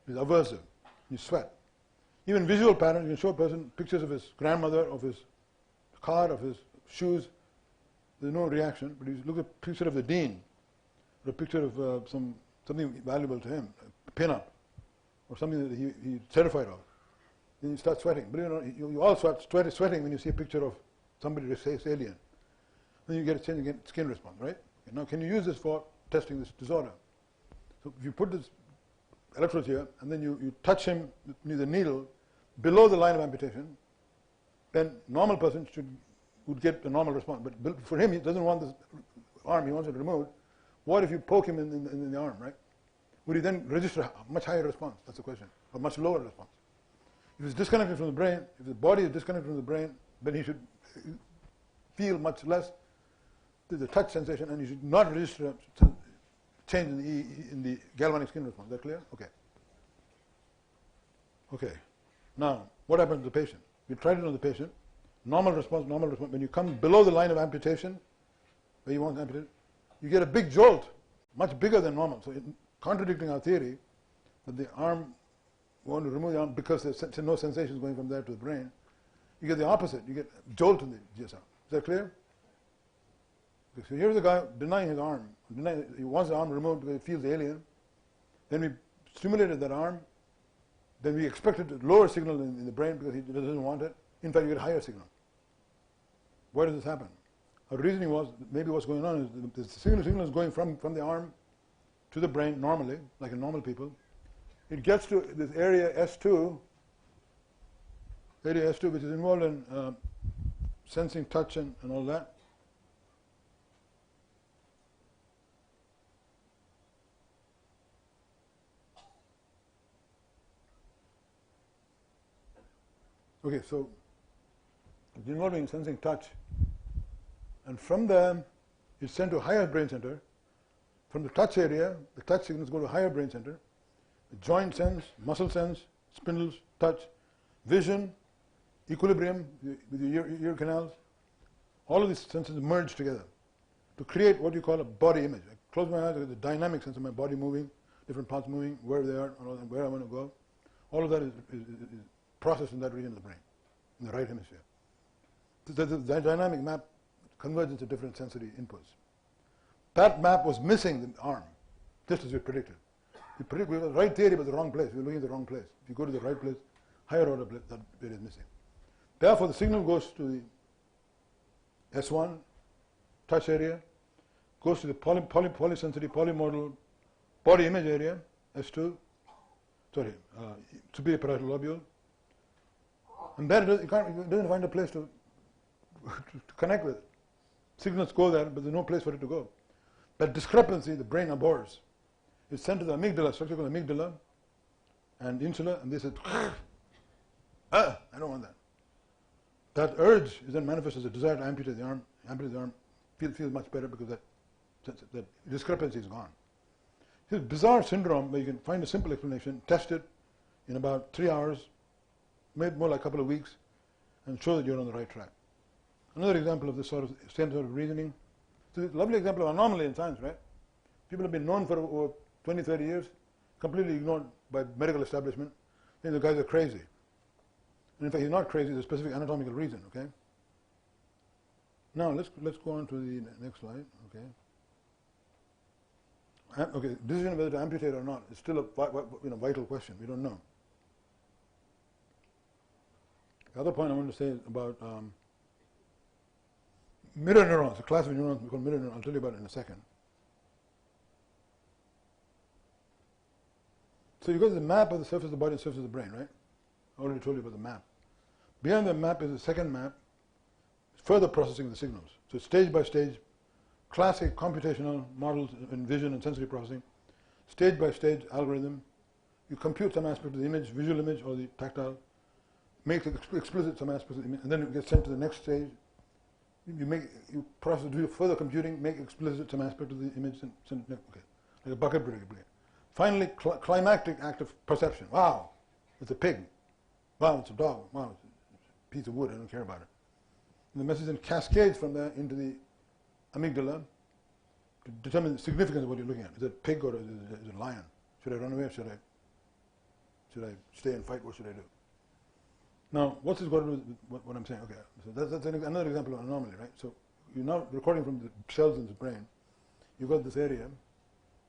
It's aversive. You sweat. Even visual patterns, you can show a person pictures of his grandmother, of his car, of his shoes. There's no reaction, but you look at a picture of the dean, or a picture of something valuable to him, a pin-up, or something that he's terrified of. Then you start sweating. But you all start sweating when you see a picture of somebody who says alien. Then you get a change in skin response, right? Okay, now, can you use this for testing this disorder? So if you put this electrodes here, and then you touch him with the needle below the line of amputation, then normal person would get a normal response. But for him, he doesn't want this arm, he wants it removed. What if you poke him in the arm, right? Would he then register a much higher response? That's the question. Or much lower response. If it's disconnected from the brain, if the body is disconnected from the brain, then he should feel much less the touch sensation, and you should not register a change in the galvanic skin response. Is that clear? Okay. Okay. Now, what happens to the patient? We tried it on the patient. Normal response, normal response. When you come below the line of amputation, where you want to amputate, you get a big jolt, much bigger than normal. So, contradicting our theory that the arm, we want to remove the arm because there's no sensations going from there to the brain, you get the opposite. You get a jolt in the GSR. Is that clear? Okay, so here's the guy denying his arm. He wants the arm removed because he feels alien. Then we stimulated that arm. Then we expected a lower signal in the brain because he doesn't want it. In fact, you get a higher signal. Why does this happen? Our reasoning was maybe what's going on is the signal is going from the arm to the brain normally, like in normal people. It gets to this area S2, which is involved in sensing touch and all that. Okay, so it's involving sensing touch, and from there it's sent to a higher brain center. From the touch area, the touch signals go to a higher brain center. The joint sense, muscle sense, spindles, touch, vision, equilibrium with your ear canals. All of these senses merge together to create what you call a body image. I close my eyes, I get the dynamic sense of my body moving, different parts moving, where they are, and where I want to go. All of that is processed in that region of the brain, in the right hemisphere. The dynamic map converges into different sensory inputs. That map was missing the arm, just as we predicted. We had the right theory, but the wrong place. We were looking at the wrong place. If you go to the right place, higher order place, that bit is missing. Therefore, the signal goes to the S1, touch area, goes to the polysensory polymodal body image area, S2, superior parietal lobule, and there it doesn't find a place to connect with it. Signals go there, but there's no place for it to go. That discrepancy the brain abhors. It's sent to the amygdala, structure called amygdala and insula, and they said, I don't want that. That urge is then manifested as a desire to amputate the arm. Amputate the arm feels much better because that discrepancy is gone. It's a bizarre syndrome where you can find a simple explanation, test it in about 3 hours, maybe more like a couple of weeks, and show that you're on the right track. Another example of this same sort of reasoning. It's a lovely example of anomaly in science, right? People have been known for over 20, 30 years, completely ignored by medical establishment. Then the guys are crazy. And in fact, he's not crazy, there's a specific anatomical reason, okay? Now, let's go on to the next slide, okay? Okay, decision whether to amputate or not is still a vital question. We don't know. The other point I want to say is about mirror neurons, a class of neurons we call mirror neurons. I'll tell you about it in a second. So you got the map of the surface of the body and surface of the brain, right? I already told you about the map. Behind the map is the second map, further processing of the signals. So stage by stage, classic computational models in vision and sensory processing, stage by stage algorithm. You compute some aspect of the image, visual image or the tactile, make explicit some aspects of the image, and then it gets sent to the next stage. You process, do further computing, make explicit some aspect of the image, and send it, okay, like a bucket brigade. Finally, climactic act of perception. Wow, it's a pig. Wow, it's a dog. Wow, it's a piece of wood. I don't care about it. And the message then cascades from there into the amygdala to determine the significance of what you're looking at. Is it a pig or is it a lion? Should I run away or should I stay and fight? What should I do? Now, what's this got to do with what I'm saying? Okay, so that's another example of anomaly, right? So you're now recording from the cells in the brain. You've got this area.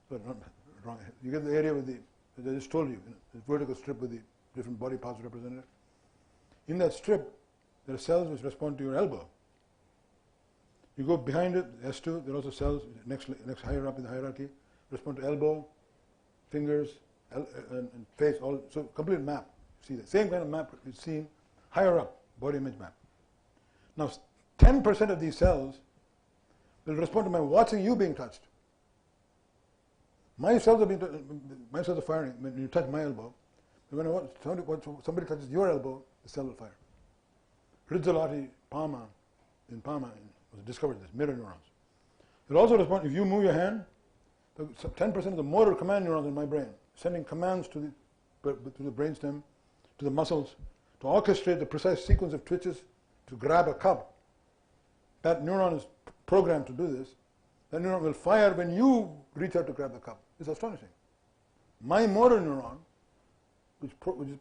Sorry, not wrong. You get the area with as I just told you, the vertical strip with the different body parts represented. In that strip, there are cells which respond to your elbow. You go behind it, S2, there are also cells next higher up in the hierarchy, respond to elbow, fingers, and face, all. So complete map. See the same kind of map is seen higher up, body image map. Now, 10% of these cells will respond to my watching you being touched. My cells are firing when you touch my elbow. When somebody touches your elbow, the cell will fire. Rizzolatti, in Parma was discovered this, mirror neurons. It also responds, if you move your hand, 10% of the motor command neurons in my brain, sending commands to the brainstem, to the muscles, to orchestrate the precise sequence of twitches to grab a cup. That neuron is programmed to do this. That neuron will fire when you reach out to grab the cup. It's astonishing. My motor neuron, which is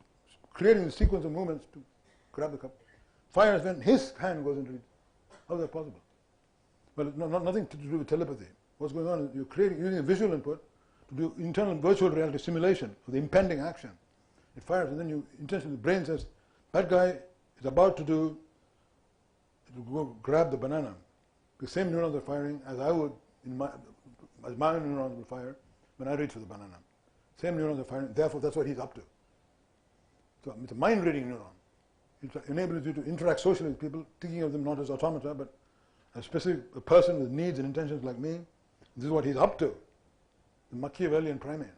creating the sequence of movements to grab the cup, fires when his hand goes into reach. How is that possible? Well, nothing to do with telepathy. What's going on is you're using a visual input to do internal virtual reality simulation of the impending action. It fires, and then the brain says, that guy is about to go grab the banana. The same neurons are firing as I would, as my neurons will fire when I reach for the banana. Same neurons are firing, therefore that's what he's up to. So it's a mind-reading neuron. It enables you to interact socially with people, thinking of them not as automata, but as a person with needs and intentions like me. This is what he's up to, the Machiavellian primate.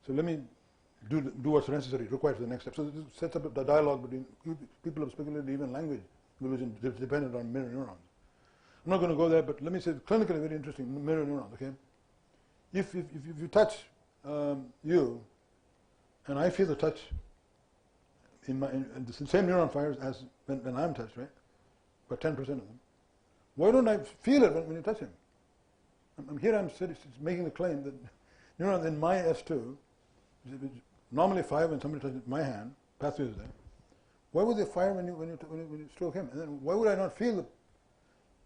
So let me do what's necessary, required for the next step. So this sets up the dialogue between people of speculated even language, which is dependent on mirror neurons. I'm not going to go there, but let me say clinically very interesting, mirror neurons, okay? If you touch you, and I feel the touch and the same neuron fires as when I'm touched, right? But 10% of them. Why don't I feel it when you touch him? I'm making the claim that neurons in my S2, which normally fire when somebody touches my hand, pathway is there. Why would they fire when you stroke him? And then why would I not feel it?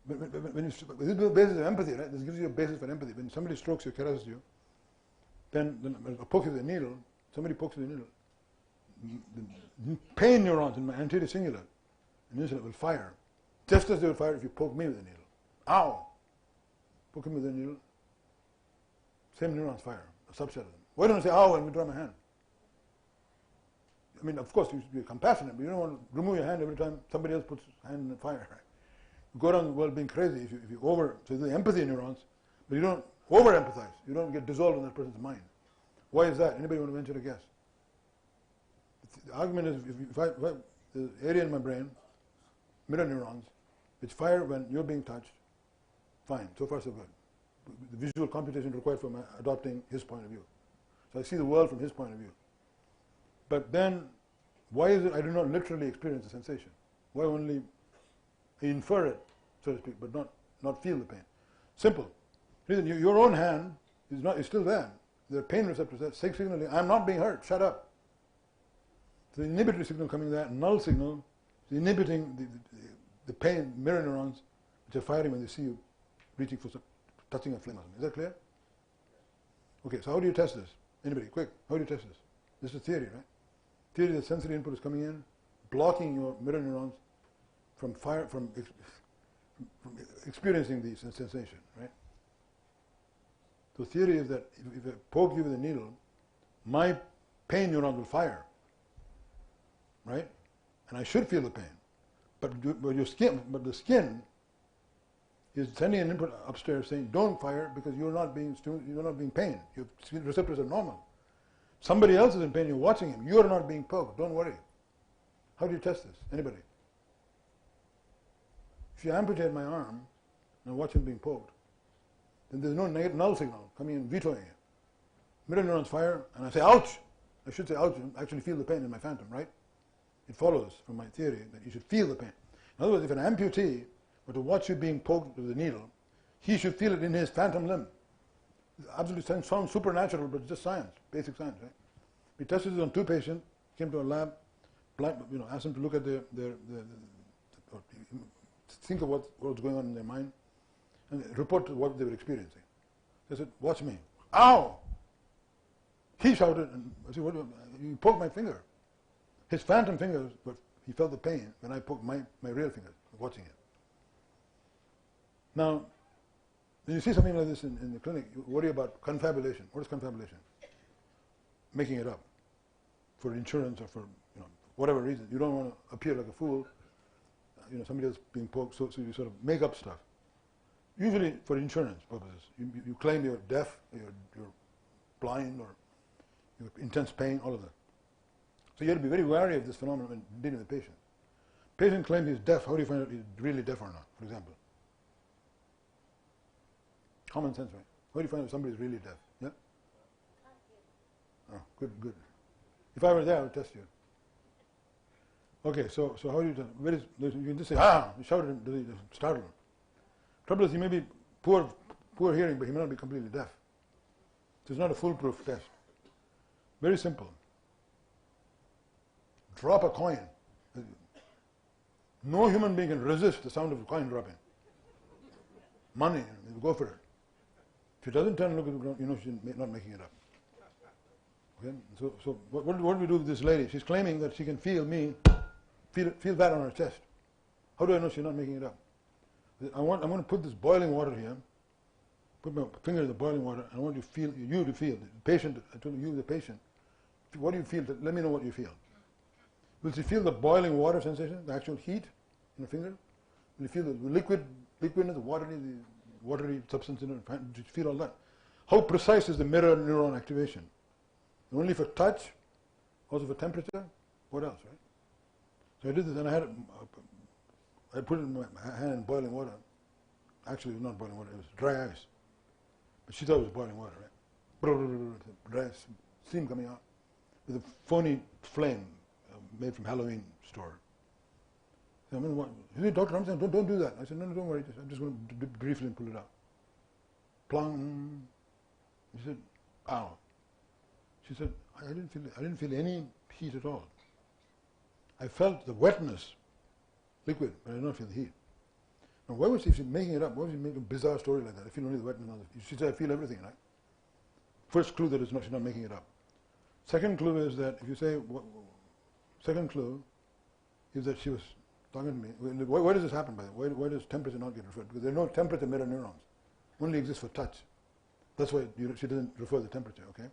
This is the basis of empathy, right? This gives you a basis for empathy. When somebody strokes you, caresses you, then a poke you with a needle, somebody pokes you with a needle, the pain neurons in my anterior cingulate will fire, just as they will fire if you poke me with a needle. Ow! Poke him with a needle. Same neurons fire, a subset of them. Why don't I say ow and withdraw my hand? I mean, of course, you should be compassionate, but you don't want to remove your hand every time somebody else puts his hand in the fire. Right? You go around the world being crazy if you so the empathy neurons, but you don't over-empathize. You don't get dissolved in that person's mind. Why is that? Anybody want to venture a guess? The argument is if I the area in my brain, mirror neurons, which fire when you're being touched, fine, so far so good. The visual computation required for my adopting his point of view. So I see the world from his point of view. But then, why is it I do not literally experience the sensation? Why only infer it, so to speak, but not feel the pain? Simple. Reason, your own hand is still there. There are pain receptors there, signaling, I'm not being hurt, shut up. So the inhibitory signal coming there, null signal, is inhibiting the pain mirror neurons, which are firing when they see you reaching for touching a flame or something. Is that clear? Okay, so how do you test this? Anybody, quick, how do you test this? This is theory, right? Theory that sensory input is coming in, blocking your mirror neurons from experiencing the sensation, right? So theory is that if I poke you with a needle, my pain neurons will fire, right? And I should feel the pain. But the skin is sending an input upstairs saying, don't fire because you're not being pained. Your receptors are normal. Somebody else is in pain, you're watching him. You are not being poked, don't worry. How do you test this? Anybody? If you amputate my arm and I watch him being poked, then there's no null signal coming in vetoing it. Mirror neurons fire and I say, ouch! I should say ouch and actually feel the pain in my phantom, right? It follows from my theory that you should feel the pain. In other words, if an amputee were to watch you being poked with a needle, he should feel it in his phantom limb. It absolutely sounds supernatural, but it's just science, basic science, right? We tested this on 2 patients, came to a lab, asked them to look at think of what was going on in their mind, and report what they were experiencing. They said, watch me. Ow! He shouted, and I said, you poked my finger. His phantom fingers, but he felt the pain when I poked my real fingers, watching it. Now, when you see something like this in the clinic, you worry about confabulation. What is confabulation? Making it up for insurance or for whatever reason. You don't want to appear like a fool. Somebody else being poked, so you sort of make up stuff. Usually for insurance purposes. You claim you're deaf, you're blind, or you have intense pain, all of that. So you have to be very wary of this phenomenon when dealing with the patient. Patient claims he's deaf. How do you find out he's really deaf or not, for example? Common sense, right? How do you find out somebody's really deaf? Yeah? Oh, good. If I were there, I would test you. Okay, so how do you test? You can just say, you shout at him, startle him. Trouble is, he may be poor hearing, but he may not be completely deaf. So it's not a foolproof test. Very simple. Drop a coin. No human being can resist the sound of a coin dropping. Money, go for it. If he doesn't turn and look at the ground, she's not making it up. Okay? So what do we do with this lady? She's claiming that she can feel that on her chest. How do I know she's not making it up? I'm going to put this boiling water here, put my finger in the boiling water, and I want you to feel, the patient, I told you, the patient, what do you feel? Let me know what you feel. Will she feel the boiling water sensation, the actual heat in the finger? Will you feel the liquidness, the watery substance in it? Did you feel all that? How precise is the mirror neuron activation? Only for touch, also for temperature? What else, right? So I did this, and I put it in my hand in boiling water. Actually, it was not boiling water, it was dry ice. But she thought it was boiling water, right? Dry steam coming out with a phony flame made from Halloween store. So he said, Dr. Ramachandran, don't do that. I said, no, don't worry, I'm just going to briefly pull it out. Plong. He said, ow. She said, I didn't feel any heat at all. I felt the wetness, liquid, but I did not feel the heat. Now, why was she making it up? Why was she making a bizarre story like that? I feel only the wetness. She said, I feel everything, right? First clue that she's not making it up. Second clue is that if you say, second clue is that she was talking to me. Why does this happen, by the way? Why does temperature not get referred? Because there are no temperature mirror neurons. Only exist for touch. That's why she doesn't refer the temperature, okay?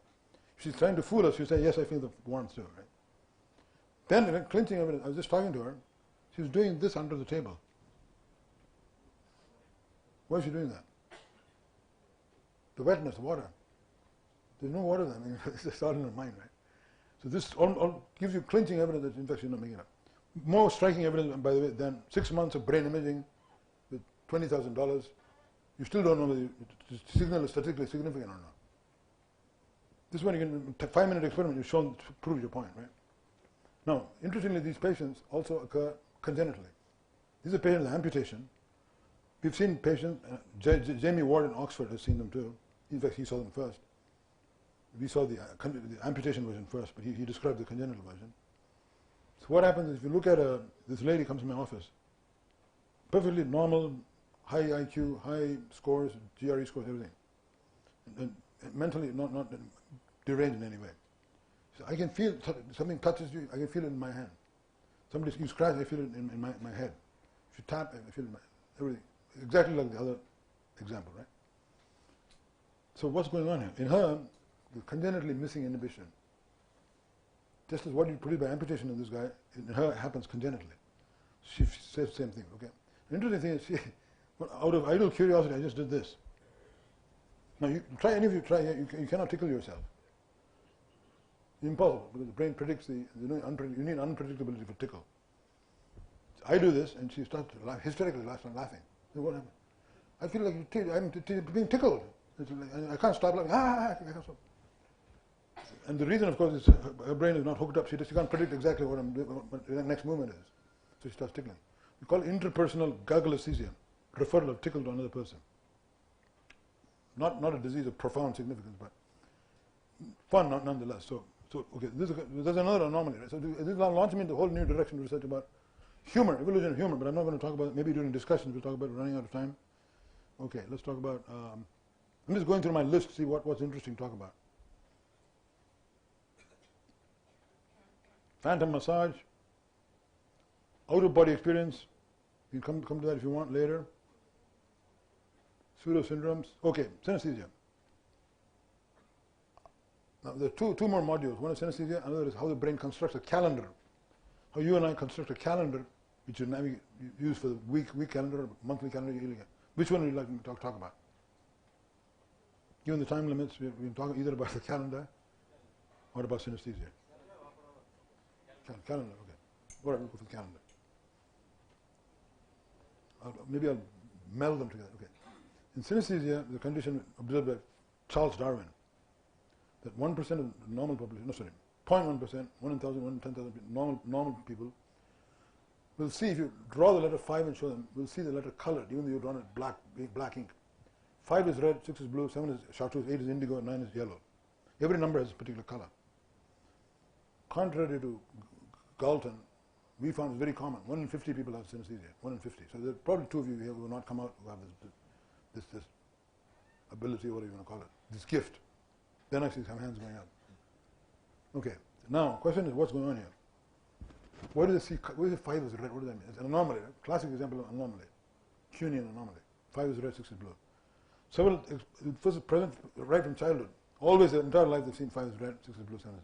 If she's trying to fool us, she'll say, yes, I feel the warmth too, right? Then, clinching evidence, I was just talking to her. She was doing this under the table. Why is she doing that? The wetness, the water. There's no water there. I mean, it's just all in her mind, right? So this all gives you clinching evidence that in fact she's not making it up. More striking evidence, by the way, than 6 months of brain imaging with $20,000. You still don't know whether the signal is statistically significant or not. This one, you can 5-minute experiment, you've shown to prove your point, right? Now, interestingly, these patients also occur congenitally. These are patients with amputation. We've seen patients, Jamie Ward in Oxford has seen them too. In fact, he saw them first. We saw the amputation version first, but he described the congenital version. So what happens is, if you look at this lady comes to my office, perfectly normal, high IQ, high scores, GRE scores, everything, and mentally not deranged in any way. So I can feel something touches you, I can feel it in my hand. You scratch, I feel it in my head. If you tap, I feel it in everything. Exactly like the other example, right? So what's going on here? In her, the congenitally missing inhibition, just as what you produce by amputation in this guy, in her happens congenitally. She says the same thing, okay? The interesting thing is, out of idle curiosity, I just did this. Now, any of you try, you cannot tickle yourself. Impossible, because the brain predicts you need unpredictability for tickle. So I do this, and she starts hysterically laughing. So what happened? I feel like I'm being tickled. I can't stop laughing. I can't stop. And the reason, of course, is her brain is not hooked up. She can't predict exactly what the next movement is. So she starts tickling. We call it interpersonal gagglesthesia, referral of tickle to another person. Not a disease of profound significance, but fun nonetheless. So okay, there's another anomaly. Right? So this launched me into a whole new direction of research about humor, evolution of humor, but I'm not going to talk about it. Maybe during discussions we'll talk about it, running out of time. Okay, let's talk about, I'm just going through my list to see what's interesting to talk about. Phantom massage, out-of-body experience, you can come to that if you want later. Pseudo syndromes. Okay, synesthesia. Now there are two more modules. One is synesthesia, another is how the brain constructs a calendar. How you and I construct a calendar, which you use for the week calendar, monthly calendar. Which one would you like to talk about? Given the time limits, we can talk either about the calendar or about synesthesia. Calendar, okay. All right, we'll go for the calendar. Maybe I'll meld them together. Okay. In synesthesia, the condition observed by Charles Darwin, that 1% of the normal population, 0.1%, 1 in 1,000, 1 in 10,000 normal people will see, if you draw the letter 5 and show them, will see the letter colored, even though you've drawn it black ink. 5 is red, 6 is blue, 7 is chartreuse, 8 is indigo, and 9 is yellow. Every number has a particular color. Contrary to Galton, we found it's very common. 1 in 50 people have synesthesia. 1 in 50. So there are probably 2 of you here who will not come out who have this ability, or whatever you want to call it, this gift. Then I see some hands going up. Okay. Now, question is, what's going on here? Why do they see? Why is it 5 is red? What does that mean? It's an anomaly. Right? Classic example of anomaly. Kuhnian anomaly. 5 is red, 6 is blue. Several first present right from childhood. Always their entire life they've seen 5 is red, 6 is blue, 7 is.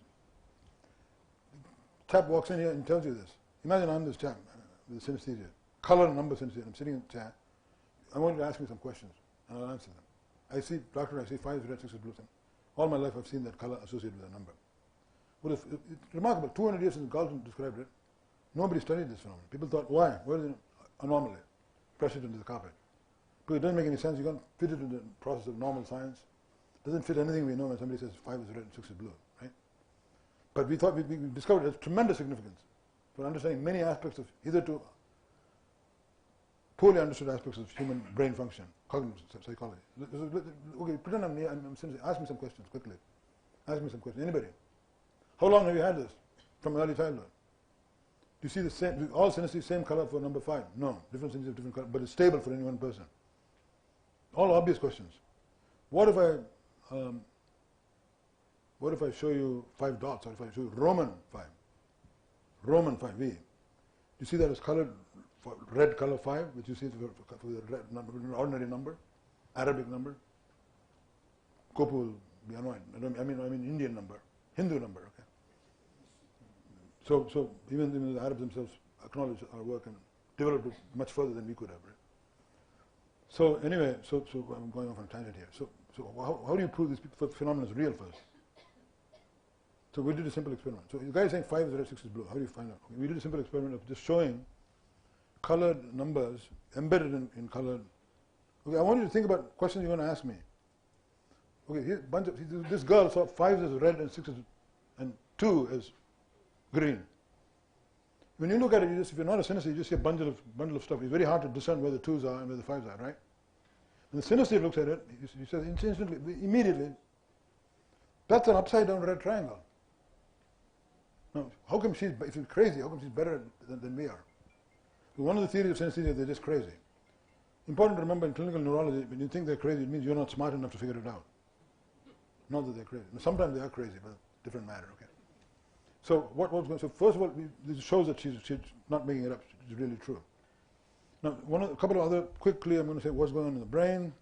Chap walks in here and tells you this. Imagine I'm this chap with synesthesia, color and number synesthesia. I'm sitting in the chair. I want you to ask me some questions, and I'll answer them. I see, doctor, I see 5 is red, 6 is blue, 7. All my life I've seen that color associated with a number. What if, it's remarkable, 200 years since Galton described it, nobody studied this phenomenon. People thought, why? What is an anomaly? Press it into the carpet. But it doesn't make any sense. You can't fit it in the process of normal science. It doesn't fit anything we know when somebody says 5 is red and 6 is blue, right? But we thought, we discovered it has tremendous significance for understanding many aspects of, hitherto poorly understood aspects of human brain function, cognition, psychology. Okay, pretend I'm synesthesia. Ask me some questions quickly. Ask me some questions. Anybody? How long have you had this? From early childhood? Do you see the same, all synesthesia same color for number 5? No, different synesthesia, different color, but it's stable for any one person. All obvious questions. What if I show you 5 dots, or if I show you Roman 5, V? Do you see that as colored for red color 5, which you see for the red number, an ordinary number, Arabic number. Kopu will be annoyed. I mean Indian number, Hindu number. Okay. So even the Arabs themselves acknowledge our work and developed it much further than we could have. Right? So anyway, so I'm going off on a tangent here. So how do you prove this phenomenon is real first? So we did a simple experiment. So the guy is saying 5 is red, 6 is blue. How do you find out? Okay, we did a simple experiment of just showing colored numbers embedded in colored. Okay, I want you to think about questions you're going to ask me. Okay, here, this girl saw 5 as red and 6 as, and 2 as green. When you look at it, if you're not a synesthete, you just see a bundle of stuff. It's very hard to discern where the 2s are and where the 5s are, right? When the synesthete looks at it, he says instantly, immediately, that's an upside down red triangle. Now, how come if she's crazy, how come she's better than we are? So one of the theories of synesthesia is they're just crazy. Important to remember in clinical neurology, when you think they're crazy, it means you're not smart enough to figure it out. Not that they're crazy. Sometimes they are crazy, but different matter, okay? So so first of all, this shows that she's not making it up. It's really true. Now, a couple of other, quickly, I'm going to say what's going on in the brain.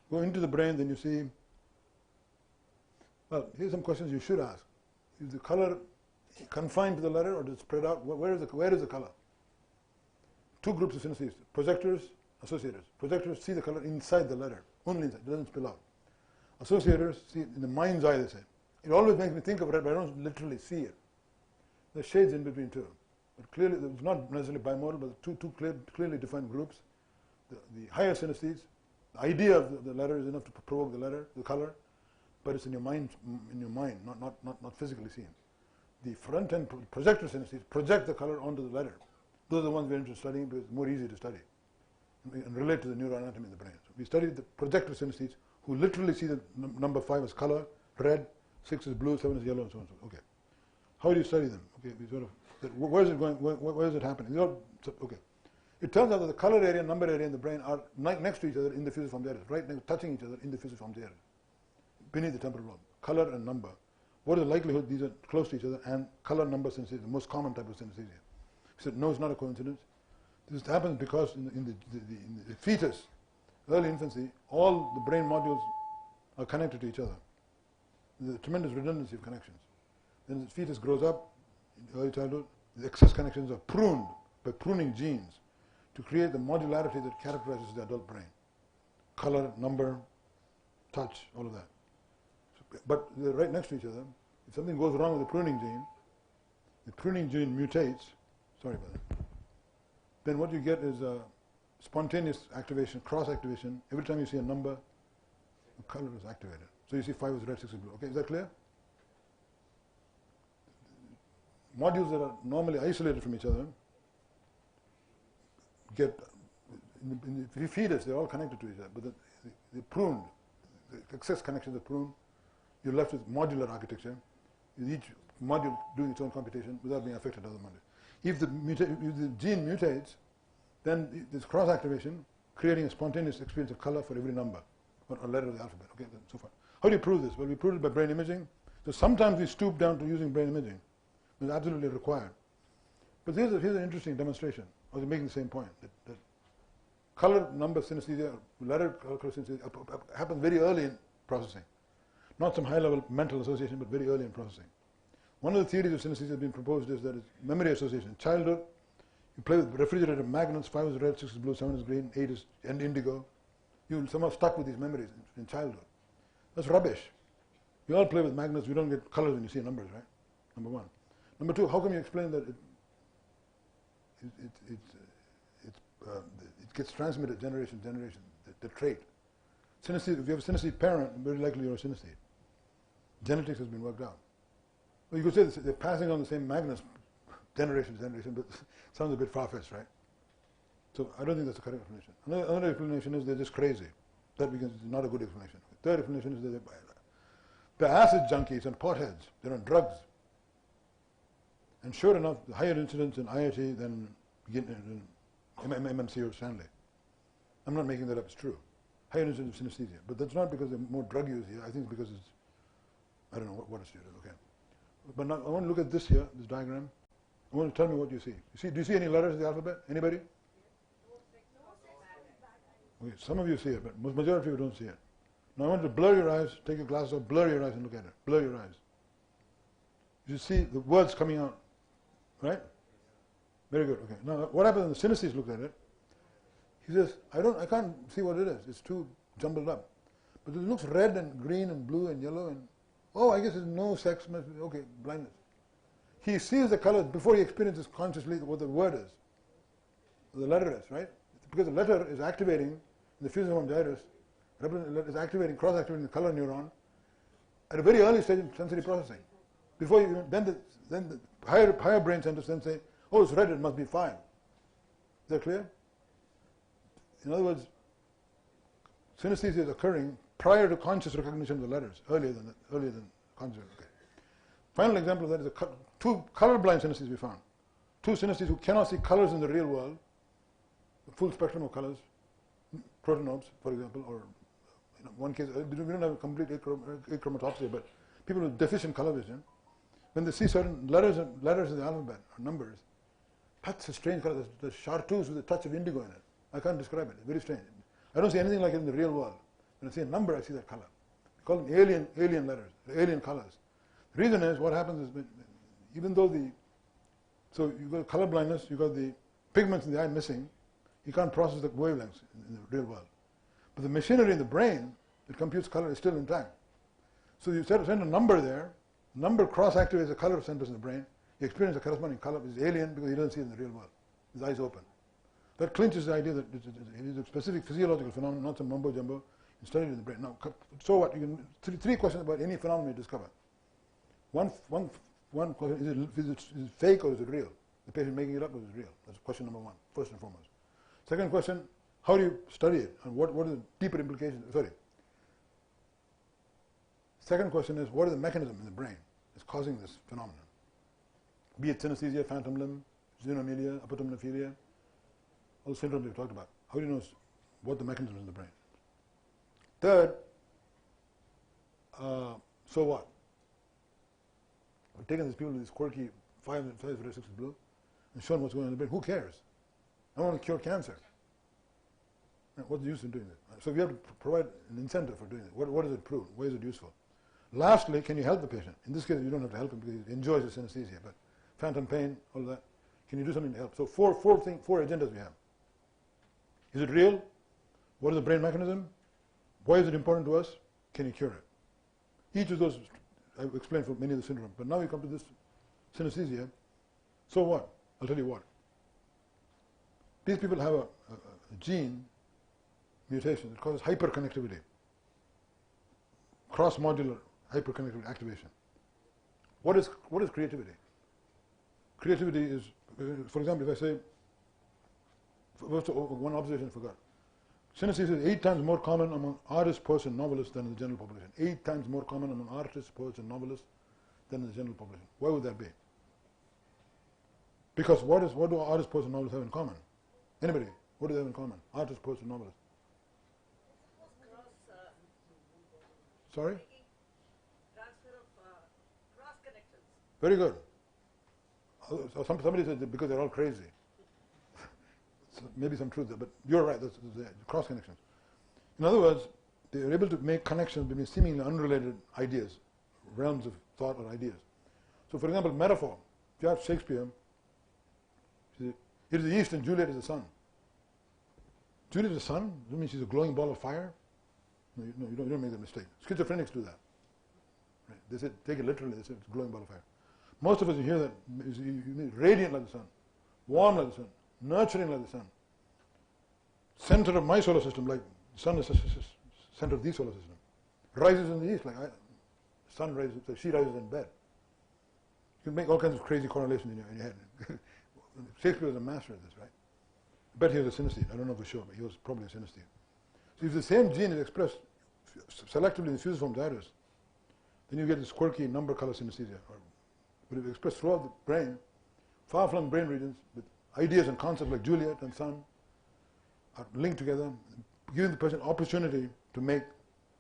Go into the brain, then you see, well, here's some questions you should ask. Is the color confined to the letter or does it spread out? Where is the color? Two groups of synesthetes, projectors, associators. Projectors see the color inside the letter, only inside, it doesn't spill out. Associators see it in the mind's eye, they say. It always makes me think of red, but I don't literally see it. There's shades in between too. But clearly, it's not necessarily bimodal, but two clearly defined groups. The higher synesthetes, the idea of the letter is enough to provoke the color, but it's in your mind, not physically seen. The front end projector synesthetes project the color onto the letter. Those are the ones we're interested in studying because it's more easy to study and relate to the neuroanatomy in the brain. So we studied the projector synesthetes who literally see the number 5 as color, red, 6 is blue, 7 is yellow, and so on and so on. Okay. How do you study them? Okay, we sort of, where is it going? Where is it happening? Okay. It turns out that the color area and number area in the brain are next to each other in the fusiform areas, right next, touching each other in the fusiform areas, beneath the temporal lobe. Color and number. What is the likelihood these are close to each other? And color number synesthesia, the most common type of synesthesia. He said, no, it's not a coincidence. This happens because in the fetus, early infancy, all the brain modules are connected to each other. There's a tremendous redundancy of connections. Then the fetus grows up in early childhood, the excess connections are pruned by pruning genes to create the modularity that characterizes the adult brain. Color, number, touch, all of that. So, but they're right next to each other. If something goes wrong with the pruning gene mutates, sorry about that, then what you get is a spontaneous activation, cross activation. Every time you see a number, the color is activated. So you see 5 is red, 6 is blue. Okay, is that clear? Modules that are normally isolated from each other get, in the fetus, they're all connected to each other, but they're pruned. The excess connections are pruned. You're left with modular architecture, with each module doing its own computation without being affected by other modules. If the gene mutates, then there's cross-activation, creating a spontaneous experience of color for every number or letter of the alphabet. Okay, so far. How do you prove this? Well, we proved it by brain imaging. So sometimes we stoop down to using brain imaging. It's absolutely required. But here's an interesting demonstration. I was making the same point, that color number synesthesia, letter color synesthesia happens very early in processing. Not some high-level mental association, but very early in processing. One of the theories of synesthesia that's been proposed is that it's memory association. In childhood, you play with refrigerator magnets, 5 is red, 6 is blue, 7 is green, 8 is indigo. You're somehow stuck with these memories in childhood. That's rubbish. We all play with magnets, we don't get colors when you see numbers, right? Number one. Number two, how come you explain that it gets transmitted generation to generation, the trait? Synesthete, if you have a synesthete parent, very likely you're a synesthete. Genetics has been worked out. Well, you could say they're passing on the same magnets generation to generation, but it sounds a bit far-fetched, right? So I don't think that's the correct explanation. Another explanation is they're just crazy. That becomes not a good explanation. Third explanation is that they're acid junkies and potheads. They're on drugs. And sure enough, the higher incidence in IIT than in MMC or Stanley. I'm not making that up, it's true. Higher incidence of synesthesia. But that's not because there's more drug use here. I think it's because it's, I don't know what it's due to, okay. But now I want to look at this here, this diagram. I want to tell me what you see. Do you see any letters in the alphabet? Anybody? Okay, some of you see it, but majority of you don't see it. Now I want you to blur your eyes, take your glasses off, blur your eyes and look at it. Blur your eyes. You see the words coming out, right? Very good. Okay. Now what happens when the synesthetes looked at it? He says, I can't see what it is. It's too jumbled up. But it looks red and green and blue and yellow and I guess it's no sex. Okay, blindness. He sees the colors before he experiences consciously what the word is, what the letter is, right? Because the letter is activating in the fusiform gyrus, is activating, cross-activating the color neuron at a very early stage in sensory processing. Before you, then the higher brain centers then say, oh, it's red, it must be fine. Is that clear? In other words, synesthesia is occurring prior to conscious recognition of the letters, earlier than conscious. Okay. Final example of that is two colorblind synesthetes we found. Two synesthetes who cannot see colors in the real world, the full spectrum of colors, protonopes, for example, or in one case, we don't have a complete achromatopsia, but people with deficient color vision, when they see certain letters in the alphabet or numbers, that's a strange color. There's chartreuse with a touch of indigo in it. I can't describe it. It's very strange. I don't see anything like it in the real world. When I see a number, I see that color. We call them alien letters, alien colors. The reason is, what happens is, even though so you've got color blindness, you've got the pigments in the eye missing, you can't process the wavelengths in the real world. But the machinery in the brain that computes color is still intact. So you send a number there, number cross-activates the color centers in the brain, you experience the corresponding color, which is alien because he doesn't see it in the real world. His eyes open. That clinches the idea that it is a specific physiological phenomenon, not some mumbo-jumbo, and studied in the brain. Now, so what? You can three questions about any phenomenon you discover. One question, is it fake or is it real? The patient making it up or is it real? That's question number one, first and foremost. Second question, how do you study it? And what are the deeper implications? Sorry. Second question is, what is the mechanism in the brain that's causing this phenomenon? Be it synesthesia, phantom limb, xenomelia, apotemnophilia, all the syndromes we've talked about. How do you know what the mechanism is in the brain? Third, so what? We've taken these people with these quirky 5 for 6 blue and shown what's going on in the brain. Who cares? I want to cure cancer. What's the use in doing that? So we have to provide an incentive for doing it. What does it prove? Why is it useful? Lastly, can you help the patient? In this case, you don't have to help him because he enjoys the synesthesia, but phantom pain, all that. Can you do something to help? So four agendas we have. Is it real? What is the brain mechanism? Why is it important to us? Can you cure it? Each of those I've explained for many of the syndromes. But now we come to this synesthesia. So what? I'll tell you what. These people have a gene mutation that causes hyperconnectivity, cross-modular hyperconnectivity activation. What is creativity? Creativity is, for example, if I say, one observation I forgot. Synesthesia is 8 times more common among artists, poets, and novelists than in the general population. 8 times more common among artists, poets, and novelists than in the general population. Why would that be? Because what do artists, poets, and novelists have in common? Anybody? What do they have in common? Artists, poets, and novelists. Sorry? Transfer of cross connections. Very good. So somebody said that because they're all crazy. So maybe some truth there, but you're right, that's the cross connections. In other words, they're able to make connections between seemingly unrelated ideas, realms of thought or ideas. So for example, metaphor. If you have Shakespeare, it is the east and Juliet is the sun. Juliet is the sun? Does that mean she's a glowing ball of fire? No, you don't make that mistake. Schizophrenics do that. Right? They say, take it literally, they say it's a glowing ball of fire. Most of us, you hear that, you mean radiant like the sun, warm like the sun, nurturing like the sun. Center of my solar system, like the sun is the center of the solar system. Rises in the east, like sun rises, like she rises in bed. You can make all kinds of crazy correlations in your head. Shakespeare was a master at this, right? I bet he was a synesthete. I don't know for sure, but he was probably a synesthete. So if the same gene is expressed selectively in the fusiform gyrus, then you get this quirky number color synesthesia. But if it's expressed throughout the brain, far-flung brain regions with ideas and concepts like Juliet and sun are linked together, giving the person opportunity to make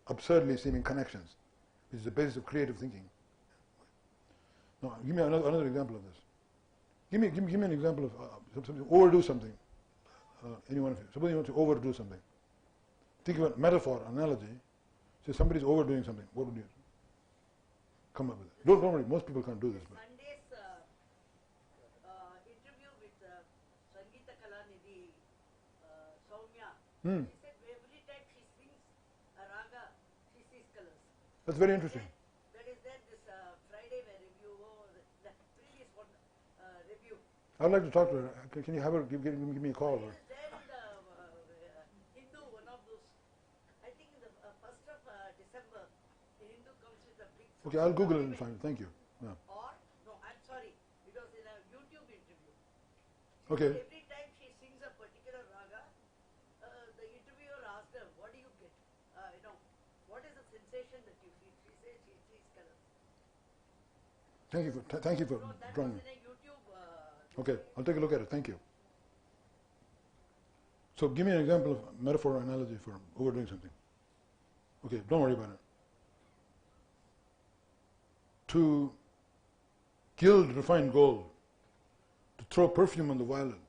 absurdly seeming connections, which is the basis of creative thinking. Now, give me another example of this. Give me an example of something, overdo something. Any one of you. Suppose you want to overdo something. Think of a metaphor, analogy. Say somebody's overdoing something. What would you come up with? Don't worry, most people can't do this. But. Sunday's interview with Sangeeta Kalanidhi, Soumya, she said every time she sings a raga, she sees colors. That's very interesting. That is then this Friday where review, the previous one review. I'd like to talk to her. Can you have her give me a call? Or? Is there in the Hindu, one of those, I think in the 1st of December, the Hindu comes with a big... Okay, I'll Google it and find it. Thank you. Yeah. Or, no, I'm sorry, it was in a YouTube interview. Okay. Every time she sings a particular raga, the interviewer asked her, what do you get? What is the sensation that you feel? She says she sees colors. Thank you for No, that drawing was me. in a YouTube... Okay, I'll take a look at it. Thank you. So give me an example of metaphor or analogy for overdoing something. Okay, don't worry about it. To gild refined gold, to throw perfume on the violet,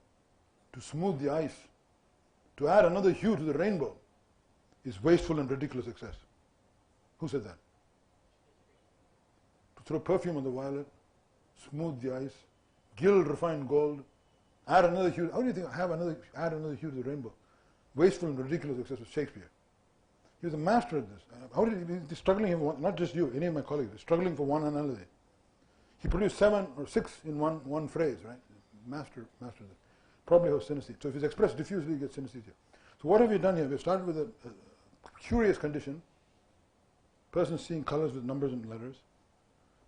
to smooth the ice, to add another hue to the rainbow is wasteful and ridiculous excess. Who said that? To throw perfume on the violet, smooth the ice, gild refined gold, add another hue. How do you think add another hue to the rainbow? Wasteful and ridiculous excess was Shakespeare. He was a master at this. How did he's struggling, not just you, any of my colleagues, struggling for one analogy. He produced 7 or 6 in one phrase, right? Master this. Probably has synesthesia. So if it's expressed diffusely, you get synesthesia. So what have we done here? We've started with a curious condition, person seeing colors with numbers and letters.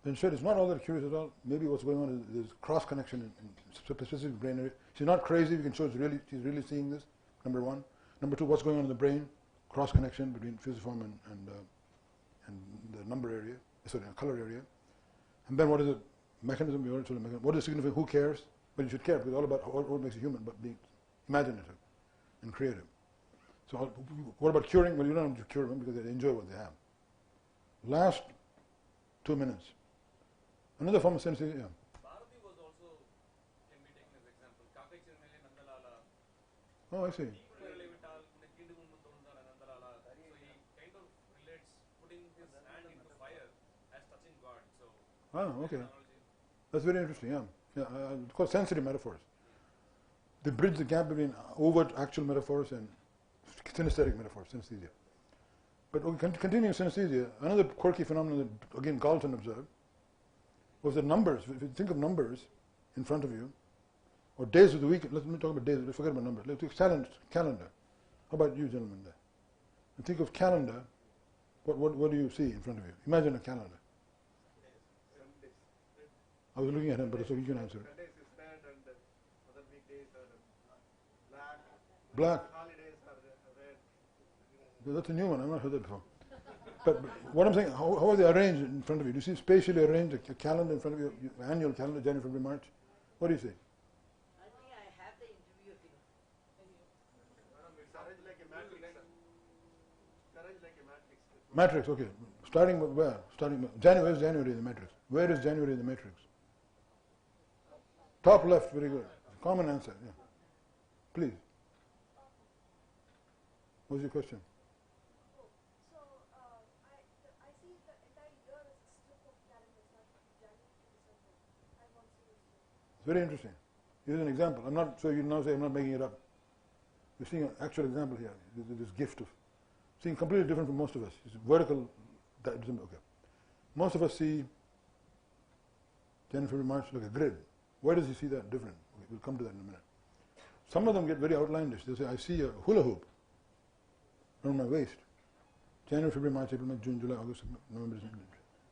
Then said it's not all that curious at all. Maybe what's going on is there's cross connection in specific brain area. She's not crazy. We can show she's really seeing this. Number one. Number two, what's going on in the brain? Cross connection between fusiform and the number area. Sorry, color area. And then what is the mechanism? We already told the mechanism. What is significant? Who cares? But you should care because it's all about what makes you human, but being imaginative and creative. So what about curing? Well, you don't have to cure them because they enjoy what they have. Last 2 minutes. Another form of synesthesia. Bharati was also can be taken as example. Oh, I see. So he kind of relates putting his hand into fire as touching God. So Okay. That's very interesting, yeah. It's called sensory metaphors. They bridge the gap between overt actual metaphors and synesthetic metaphors, synesthesia. But continuing synesthesia, another quirky phenomenon that, again, Galton observed was that numbers, if you think of numbers in front of you, or days of the week, let me talk about days, let's forget about numbers. Let's take calendar. How about you gentlemen there? And think of calendar, what do you see in front of you? Imagine a calendar. I was looking at him, but so you can answer it. Sundays is red and other weekdays are Black. holidays are red. That's a new one, I've not heard that before. But what I'm saying, how are they arranged in front of you? Do you see spatially arranged a calendar in front of you, annual calendar, January, February, March? What do you see? I think I have the interview here. It's arranged like a matrix. It's arranged like a matrix. Matrix, okay. Starting with where? January, where's January in the matrix? Where is January in the matrix? Top left, very good. Common answer, yeah. Please. What's your question? I see the entire year as a strip of calendars, not January to December. I want to use it. It's very interesting. Here's an example. I'm not, so you now say I'm not making it up. You're seeing an actual example here. This gift of seeing completely different from most of us. It's vertical. Okay. Most of us see January, February, March like a grid. Why does he see that different? Okay, we'll come to that in a minute. Some of them get very outlandish. They say, I see a hula hoop around my waist. January, February, March, April, May, June, July, August, November,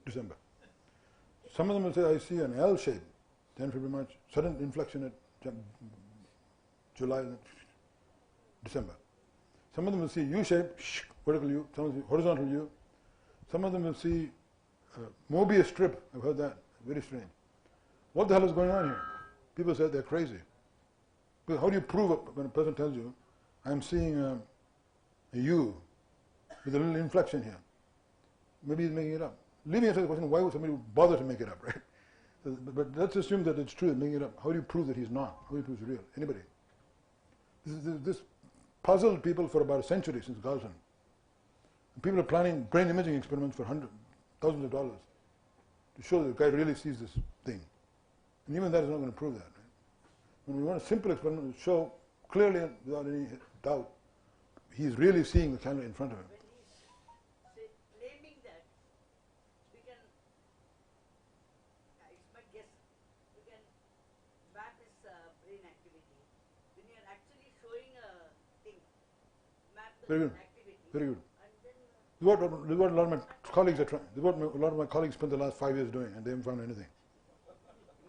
December. Some of them will say, I see an L shape. January, February, March, sudden inflection at July, December. Some of them will see U shape, vertical U, some will see horizontal U. Some of them will see Mobius strip. I've heard that. Very strange. What the hell is going on here? People say they're crazy. Because how do you prove it when a person tells you, I'm seeing a U with a little inflection here? Maybe he's making it up. Leaving aside the question, why would somebody bother to make it up, right? But let's assume that it's true and make it up. How do you prove that he's not? How do you prove it's real? Anybody? This puzzled people for about a century since Galton. People are planning brain imaging experiments for thousands of dollars to show that the guy really sees this thing. And even that is not going to prove that. Right? When we want a simple experiment to show clearly and without any doubt he's really seeing the camera in front of him. When he's claiming that, we can, it's my guess, we can map his brain activity. When you're actually showing a thing, map the Very good. activity. Very good. And then This is what a lot of my colleagues are trying. This is what a lot of my colleagues spent the last 5 years doing, and they haven't found anything.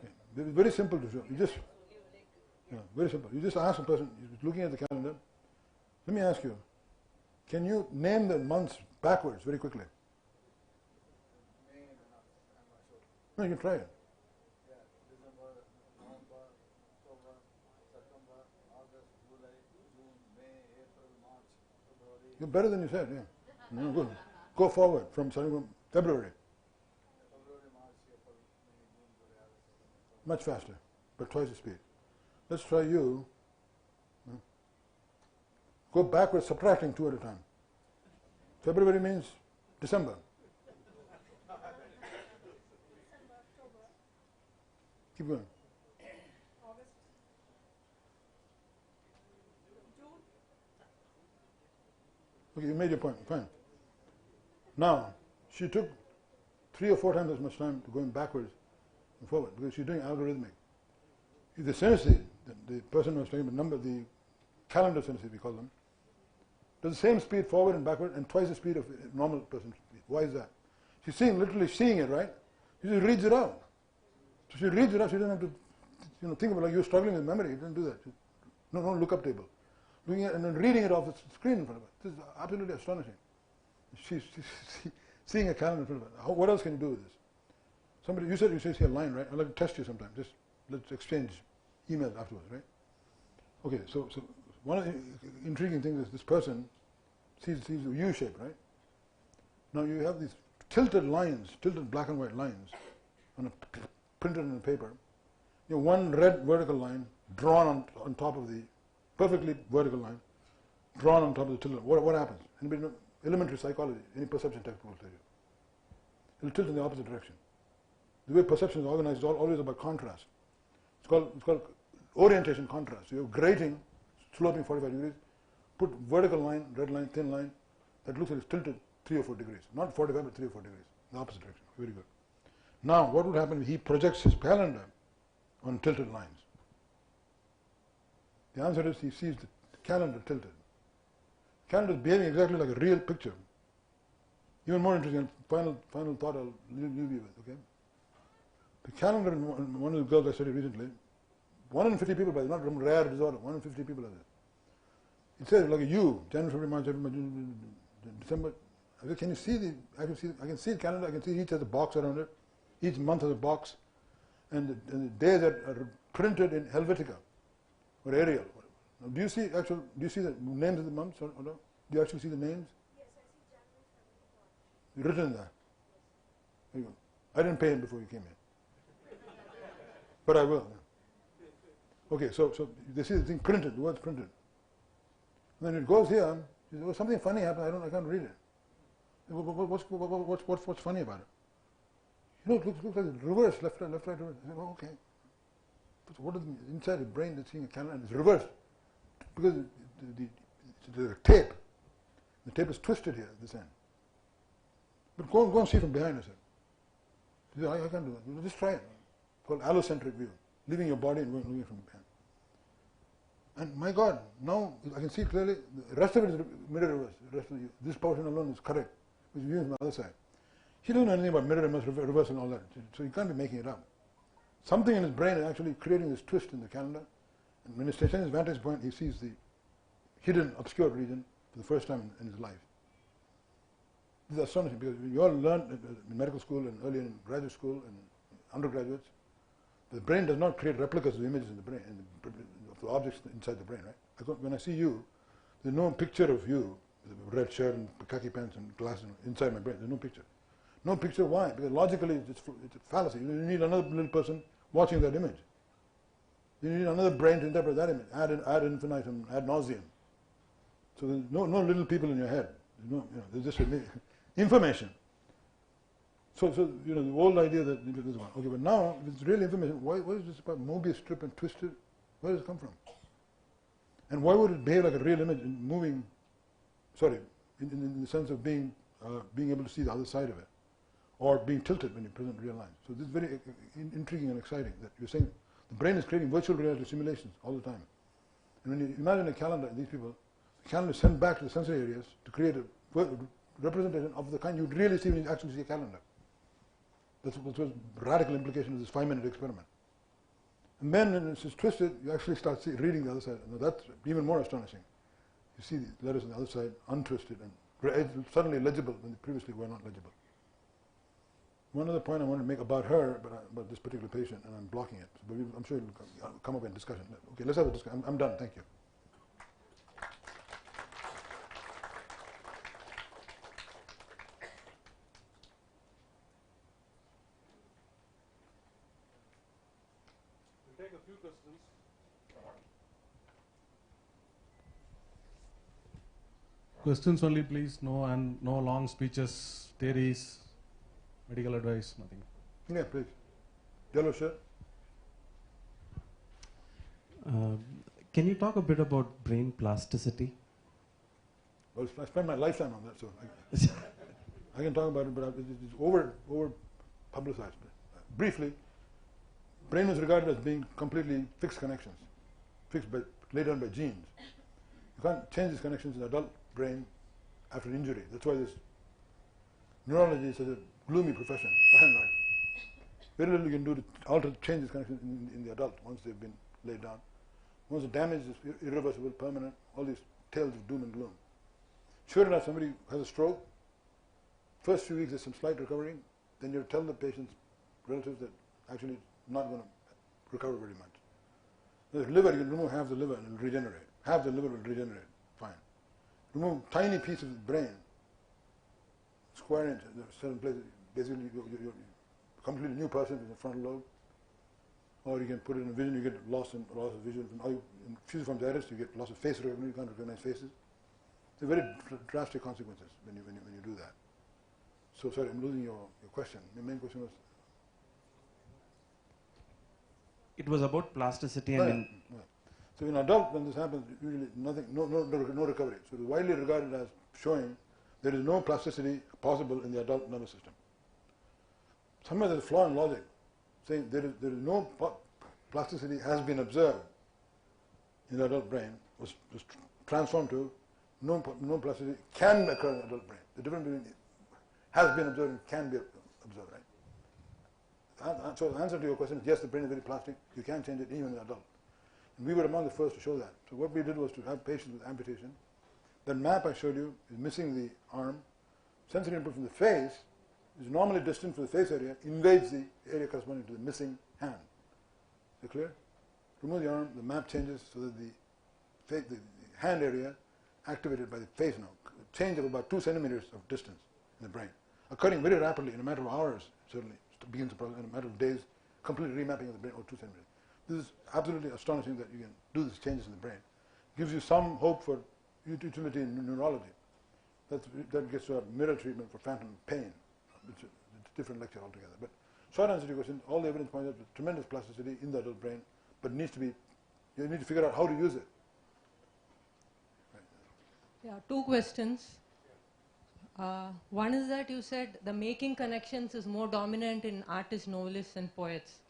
Okay. It's very simple to show. Very simple. You just ask a person, he's looking at the calendar. Let me ask you, can you name the months backwards very quickly? No, you can try it. December, November, October, September, August, July, June, May, April, March, February. You're better than you said, yeah. No, good. Go forward from February. February, March, April, May, June, July, August, September. Much faster, but twice the speed. Let's try you. Go backwards, subtracting 2 at a time. February means December. December, October, Keep going. August, June, Okay, you made your point. Fine. Now, she took 3 or 4 times as much time to going backwards and forward because she's doing algorithmic. The synesthetes, the person who was talking about the calendar synesthetes we call them, does the same speed forward and backward and twice the speed of a normal person's speed. Why is that? She's literally seeing it, right? She just reads it out. So she reads it out, she doesn't have to think about like you're struggling with memory. You don't do that. No lookup table. Doing it and then reading it off the screen in front of her. This is absolutely astonishing. She's seeing a calendar in front of her. What else can you do with this? You said you see a line, right? I'd like to test you sometime. Just let's exchange emails afterwards, right? Okay, so one of the intriguing things is this person sees a U shape, right? Now you have these tilted lines, tilted black and white lines, printed on paper. You have one red vertical line drawn on top of the perfectly vertical line, drawn on top of the tilted. What happens? Anybody know? Elementary psychology, any perception textbook will tell you. It will tilt in the opposite direction. The way perception is organized is always about contrast. It's called orientation contrast. You have grating, sloping 45 degrees, put vertical line, red line, thin line, that looks like it's tilted 3 or 4 degrees. Not 45, but 3 or 4 degrees. The opposite direction. Very good. Now, what would happen if he projects his calendar on tilted lines? The answer is he sees the calendar tilted. The calendar is behaving exactly like a real picture. Even more interesting, final thought I'll leave you with, okay? The calendar in one of the girls I studied recently, 150 people, but it's not some rare disorder, 150 people are there. It says like a U, January, February, March, April, June, December. Can you see I can see the calendar, I can see each has a box around it, each month has a box, and the days are printed in Helvetica or Arial. Now, do you see the names of the months or no? Do you actually see the names? yes, I see January, February, March. Written there. There you go. I didn't pay him before you came here. But I will. Okay, so they see the thing printed, the words printed. And then it goes here, says, oh, something funny happened, I can't read it. What's funny about it? It looks like it's reversed, left, right, reverse. I said, oh, okay. So what is inside the brain that's seeing a calendar and it's reversed? Because the tape, the tape is twisted here at this end. But go and see from behind, I said. I can't do that. Just try it. It's called allocentric view. Leaving your body and looking from behind. And my God, now I can see clearly, the rest of it is mirror reverse. The rest of this portion alone is correct, which is on the other side. He doesn't know anything about mirror reverse and all that, so he can't be making it up. Something in his brain is actually creating this twist in the calendar, and when he's taking his vantage point, he sees the hidden, obscure region for the first time in his life. This is astonishing because you all learned in medical school and earlier in graduate school and undergraduates, the brain does not create replicas of images in the brain, of the objects inside the brain, right? When I see you, there's no picture of you with a red shirt and khaki pants and glasses inside my brain. There's no picture. No picture, why? Because logically it's a fallacy. You need another little person watching that image. You need another brain to interpret that image, ad infinitum, ad nauseum. So there's no little people in your head. There's just information. So the old idea that this one. Okay, but now if it's real information, why is this about Mobius strip and twisted? Where does it come from? And why would it behave like a real image in moving? Sorry, in the sense of being able to see the other side of it, or being tilted when you present real lines. So this is very intriguing and exciting that you're saying the brain is creating virtual reality simulations all the time. And when you imagine a calendar, these people, the calendar is sent back to the sensory areas to create a representation of the kind you'd really see when you actually see a calendar. That's the radical implication of this 5-minute experiment. And then when it's twisted, you actually start reading the other side. Now that's even more astonishing. You see the letters on the other side untwisted and suddenly legible when they previously were not legible. One other point I wanted to make about her, about this particular patient, and I'm blocking it. But I'm sure it'll come up in discussion. Okay, let's have a discussion. I'm done. Thank you. We'll take a few questions. Questions only, please. No long speeches, theories, medical advice, nothing. Yeah, please. Yellow shirt. Can you talk a bit about brain plasticity? Well, I spent my lifetime on that, so I can talk about it, but it's over publicized. Briefly, brain is regarded as being completely fixed connections, laid down by genes. You can't change these connections in the adult brain after injury. That's why this neurology is such a gloomy profession. Very little you can do to change these connections in the adult once they've been laid down. Once the damage is irreversible, permanent, all these tales of doom and gloom. Sure enough, somebody has a stroke, first few weeks there's some slight recovery, then you tell the patient's relatives that actually it's not going to recover very much. The liver, you can remove half the liver and it will regenerate. Half the liver will regenerate, fine. Remove tiny piece of the brain, square inch, in certain places, basically you're a completely new person with the frontal lobe. Or you can put it in vision, you get loss of vision. In fusiform iris, you get loss of face recognition, you can't recognize faces. So very drastic consequences when you do that. So sorry, I'm losing your question. The main question was? It was about plasticity and... Right. So in adult, when this happens, usually nothing, no recovery. So it is widely regarded as showing there is no plasticity possible in the adult nervous system. Somewhere there's a flaw in logic, saying there is no plasticity has been observed in the adult brain, was transformed to no plasticity can occur in the adult brain. The difference between has been observed and can be observed, right? So the answer to your question is yes, the brain is very plastic. You can change it even in the adult. And we were among the first to show that. So what we did was to have patients with amputation. That map I showed you is missing the arm. Sensory input from the face is normally distant from the face area, invades the area corresponding to the missing hand. Is it clear? Remove the arm, the map changes so that the hand area activated by the face now, change of about 2 centimeters of distance in the brain, occurring very rapidly in a matter of hours, certainly. It begins the process in a matter of days, complete remapping of the brain over 2 centimeters. This is absolutely astonishing that you can do these changes in the brain. Gives you some hope for utility in neurology. That gets to a mirror treatment for phantom pain, which is a different lecture altogether. But short answer to your question, all the evidence points out tremendous plasticity in the adult brain, but you need to figure out how to use it. Yeah, 2 questions. One is that you said the making connections is more dominant in artists, novelists and poets.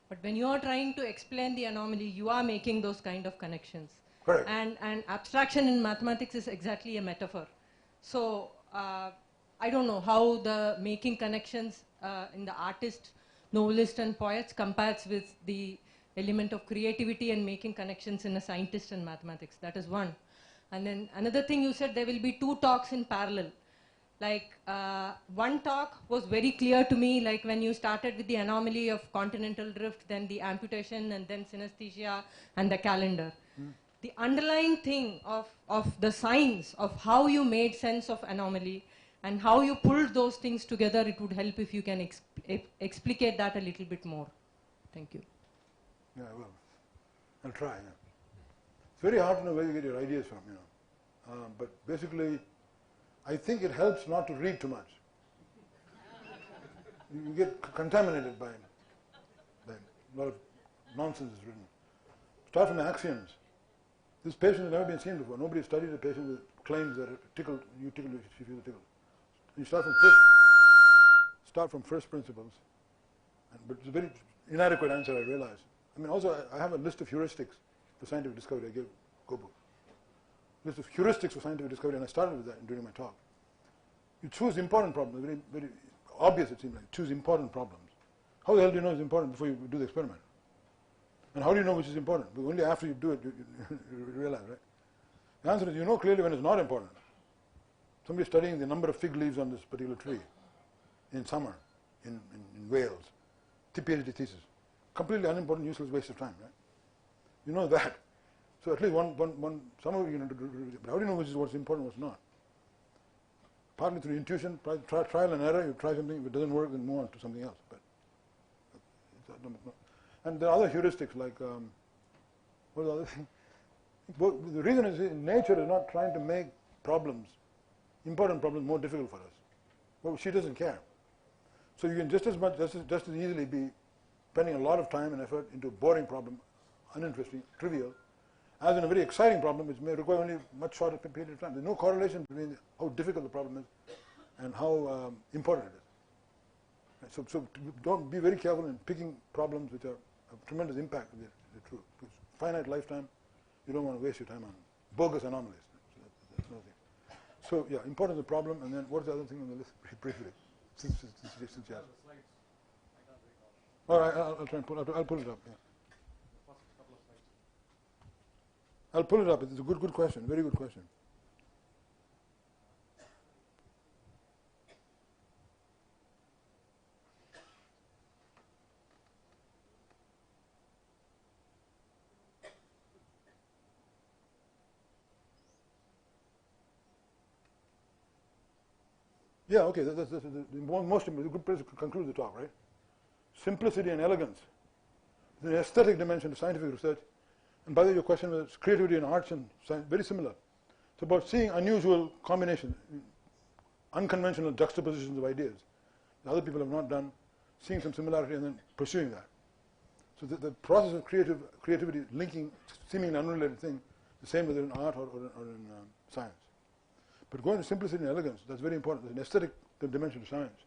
But when you are trying to explain the anomaly, you are making those kind of connections. Correct. And abstraction in mathematics is exactly a metaphor. So I don't know how the making connections in the artist, novelist and poets compares with the element of creativity and making connections in a scientist and mathematics. That is one. And then another thing you said, there will be 2 talks in parallel. Like one talk was very clear to me, like when you started with the anomaly of continental drift, then the amputation and then synesthesia and the calendar. The underlying thing of the science of how you made sense of anomaly and how you pulled those things together. It would help if you can explicate that a little bit more. Thank you. Yeah, I will. I'll try. Yeah. It's very hard to know where you get your ideas from, but basically, I think it helps not to read too much. You get contaminated by a lot of nonsense is written. Start from axioms. This patient has never been seen before. Nobody has studied a patient with claims that tickled, you tickled, she feels tickled. You start from first principles. But it's a very inadequate answer, I realize. I mean, also, I have a list of heuristics for scientific discovery. I gave Gopu. List of heuristics for scientific discovery, and I started with that during my talk. You choose important problems. Very, very obvious, it seems like. Choose important problems. How the hell do you know it's important before you do the experiment? And how do you know which is important? Because only after you do it, you realize, right? The answer is you know clearly when it's not important. Somebody studying the number of fig leaves on this particular tree in summer in Wales. PhD thesis. Completely unimportant, useless waste of time, right? You know that. So at least some of you know, but how do you know what's important, what's not? Partly through intuition, trial and error. You try something, if it doesn't work, then move on to something else. But and there are other heuristics like what are the other things? The reason is nature is not trying to make problems, important problems, more difficult for us. Well, she doesn't care. So you can just as easily be spending a lot of time and effort into a boring problem, uninteresting, trivial, as in a very exciting problem which may require only a much shorter period of time. There's no correlation between how difficult the problem is and how important it is. So don't be very careful in picking problems which are of tremendous impact if they're true. Because finite lifetime, you don't want to waste your time on bogus anomalies. So that's another thing. So yeah, importance of the problem, and then what's the other thing on the list? Briefly, since you asked. All right, I'll try and pull it up. I'll pull it up. Yeah. I'll pull it up. It's a good question. Very good question. Yeah, okay, that's the most important, good place to conclude the talk, right? Simplicity and elegance. The aesthetic dimension of scientific research. And by the way, your question was creativity and arts and science, very similar. It's about seeing unusual combinations, unconventional juxtapositions of ideas that other people have not done, seeing some similarity and then pursuing that. So the process of creativity, linking seemingly unrelated things, the same whether in art or in science. But going to simplicity and elegance, that's very important. There's an aesthetic dimension to science.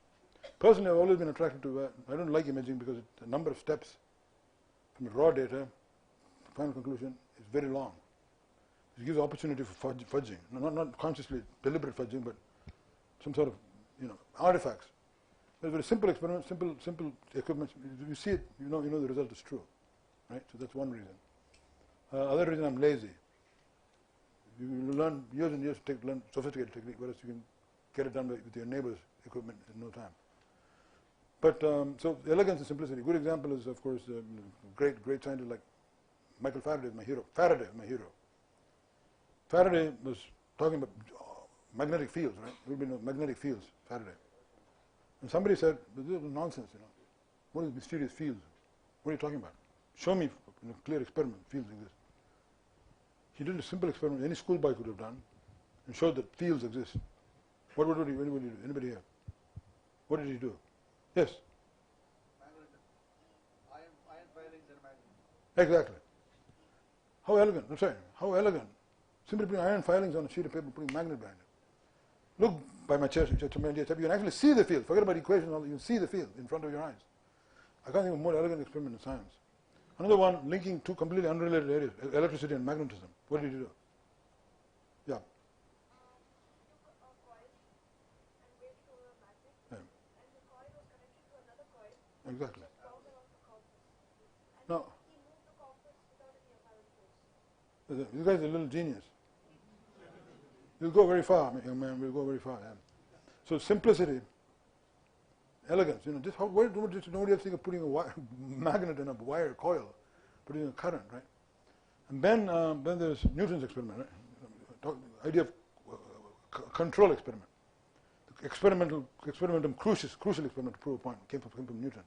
Personally, I've always been attracted to, I don't like imaging because the number of steps from the raw data to final conclusion is very long. It gives opportunity for fudging. Not consciously deliberate fudging, but some sort of, artifacts. There's a very simple experiment, simple equipment. You see it, you know the result is true, right? So that's one reason. Other reason, I'm lazy. You learn years and years to learn sophisticated technique, whereas you can get it done with your neighbor's equipment in no time. But so elegance and simplicity. Good example is, of course, great scientist like Michael Faraday is my hero. Faraday was talking about magnetic fields, right? Everybody knows magnetic fields, Faraday. And somebody said, this is nonsense, What is mysterious fields? What are you talking about? Show me in a clear experiment fields exist. He did a simple experiment any schoolboy could have done and showed that fields exist. What would anybody do? Anybody here? What did he do? Yes? Iron filings and magnets. Exactly. How elegant. I'm sorry. How elegant. Simply putting iron filings on a sheet of paper, putting magnet behind it. Look by my chest, you can actually see the field. Forget about equations, you can see the field in front of your eyes. I can't think of a more elegant experiment in science. Another one linking two completely unrelated areas, electricity and magnetism. What did you do? Yeah. Took a coil and waited over a magnet, Yeah. and the coil was connected to another coil. Exactly. Just bound around the compass. And No. he moved the compass without any apparent force. You guys are a little genius. You'll go very far, young man. We'll go very far. Yeah. So simplicity, elegance. Nobody else think of putting a magnet in a wire coil, putting a current, right? And then there's Newton's experiment, right? Idea of control experiment. The experimentum crucial experiment to prove a point came from Newton.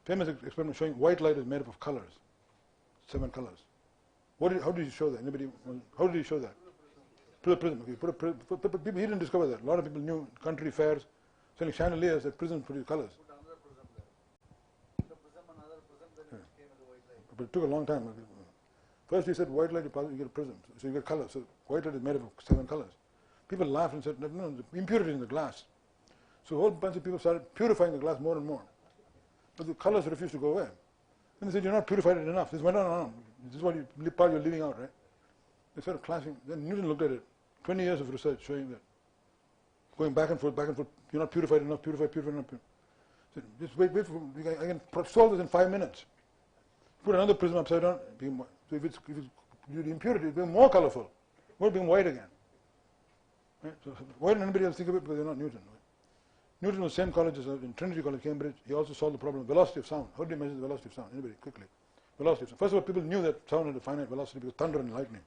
Famous experiment showing white light is made up of colors, 7 colors. How did he show that? How did he show that? Through a prism. Okay, he didn't discover that. A lot of people knew country fairs, selling chandeliers that prisms produce colors. Put another prism there. The prism, another prism, then it came as a white light. But it took a long time. First he said white light, you get a prism, so you get color. So white light is made up of 7 colors. People laughed and said, no, the impurity in the glass. So a whole bunch of people started purifying the glass more and more. But the colors refused to go away. Then they said, you're not purified it enough. This went on and on. This is what part you're leaving out, right? They started clashing. Then Newton looked at it. 20 years of research showing that. Going back and forth, you're not purified enough, purified enough. So just wait I can solve this in 5 minutes. Put another prism upside down. So if it's due to impurity, it'll be more colorful. It won't become white again. Right? So why didn't anybody else think of it? Because they're not Newton. Right? Newton was the same college as in Trinity College, Cambridge. He also solved the problem of velocity of sound. How do you measure the velocity of sound? Anybody, quickly. Velocity of sound. First of all, people knew that sound had a finite velocity because thunder and lightning.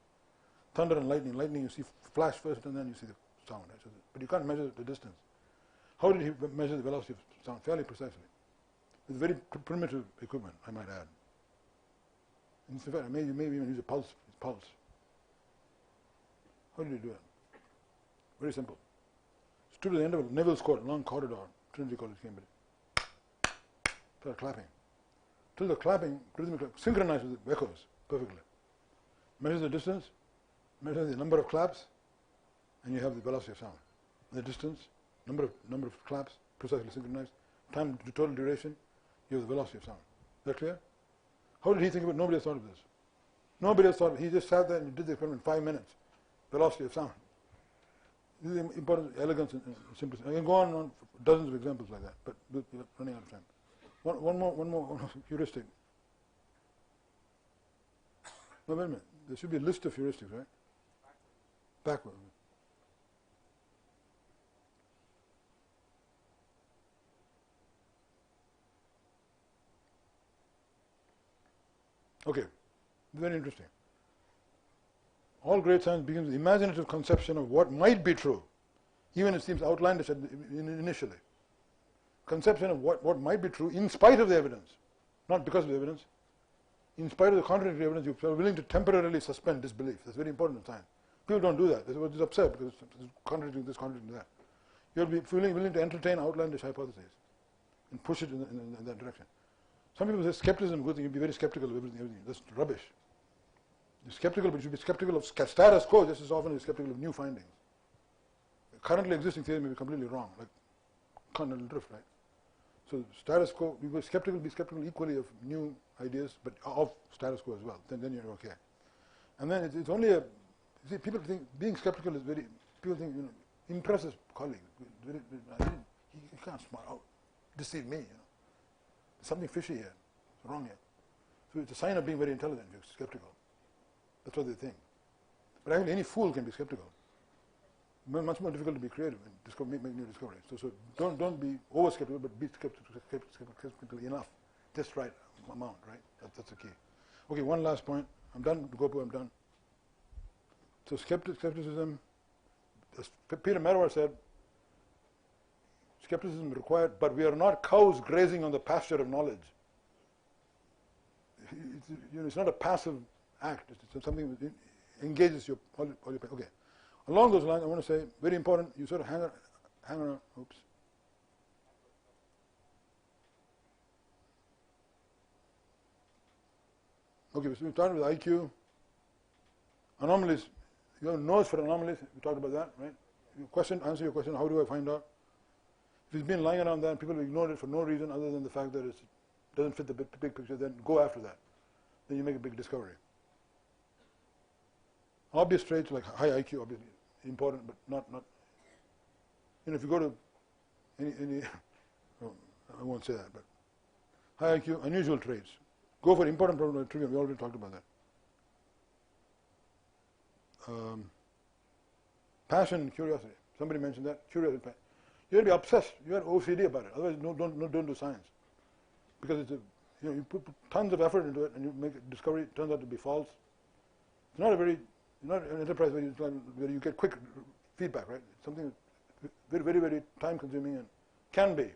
Thunder and lightning. Lightning, you see flash first and then you see the sound. Right? So but you can't measure the distance. How did he measure the velocity of sound? Fairly precisely. With very primitive equipment, I might add. In fact, you may even use a pulse. How did he do it? Very simple. Stood at the end of Neville's Court, long corridor, Trinity College, Cambridge. Started clapping. Till the clapping, rhythmic, synchronized with the echoes perfectly. Measure the distance, measure the number of claps, and you have the velocity of sound. The distance, number of claps, precisely synchronized, time to total duration, you have the velocity of sound. Is that clear? How did he think of it? Nobody has thought of this. Nobody has thought of it. He just sat there and did the experiment in 5 minutes. Velocity of sound. This is the important elegance and simplicity. I can go on and on for dozens of examples like that, but we're running out of time. One more heuristic. No, wait a minute. There should be a list of heuristics, right? Backward. Okay, very interesting. All great science begins with imaginative conception of what might be true, even if it seems outlandish initially. Conception of what might be true in spite of the evidence, not because of the evidence. In spite of the contradictory evidence, you are willing to temporarily suspend disbelief. That's very important in science. People don't do that. They're just upset because it's contradicting this, contradicting that. You'll be willing to entertain outlandish hypotheses and push it in that direction. Some people say skepticism is good thing. You'll be very skeptical of everything. That's rubbish. You're skeptical, but you should be skeptical of status quo just as often as you're skeptical of new findings. Currently existing theory may be completely wrong, like continental drift, right? So status quo, be skeptical equally of new ideas, but of status quo as well. Then you're okay. And then it's only a. See, people think being skeptical is very. People think impresses colleagues. He can't smart out, deceive me. There's something fishy here. It's wrong here. So it's a sign of being very intelligent. You're skeptical. That's what they think. But actually, any fool can be skeptical. Much more difficult to be creative and make new discoveries. So don't be over skeptical, but be skeptical enough, just right amount, right? That's the key. Okay, one last point. I'm done. Gopu, I'm done. So skepticism. As Peter Merriweather said, skepticism is required, but we are not cows grazing on the pasture of knowledge. It's not a passive act. It's something that engages your okay. Along those lines, I want to say, very important, you sort of hang around, oops. Okay, so we started with IQ. Anomalies, you have nose for anomalies, we talked about that, right? Answer your question, how do I find out? If it's been lying around there and people have ignored it for no reason other than the fact that it doesn't fit the big picture, then go after that. Then you make a big discovery. Obvious traits like high IQ, obviously important, but not. If you go to any oh, I won't say that, but high IQ, unusual traits. Go for important problem like trivia. We already talked about that. Passion and curiosity. Somebody mentioned that. Curiosity. You have to be obsessed. You have OCD about it. Otherwise, don't do science, because it's you put tons of effort into it and you make a discovery. It turns out to be false. It's not an enterprise where you get quick feedback, right? It's something very, very, very time consuming and can be.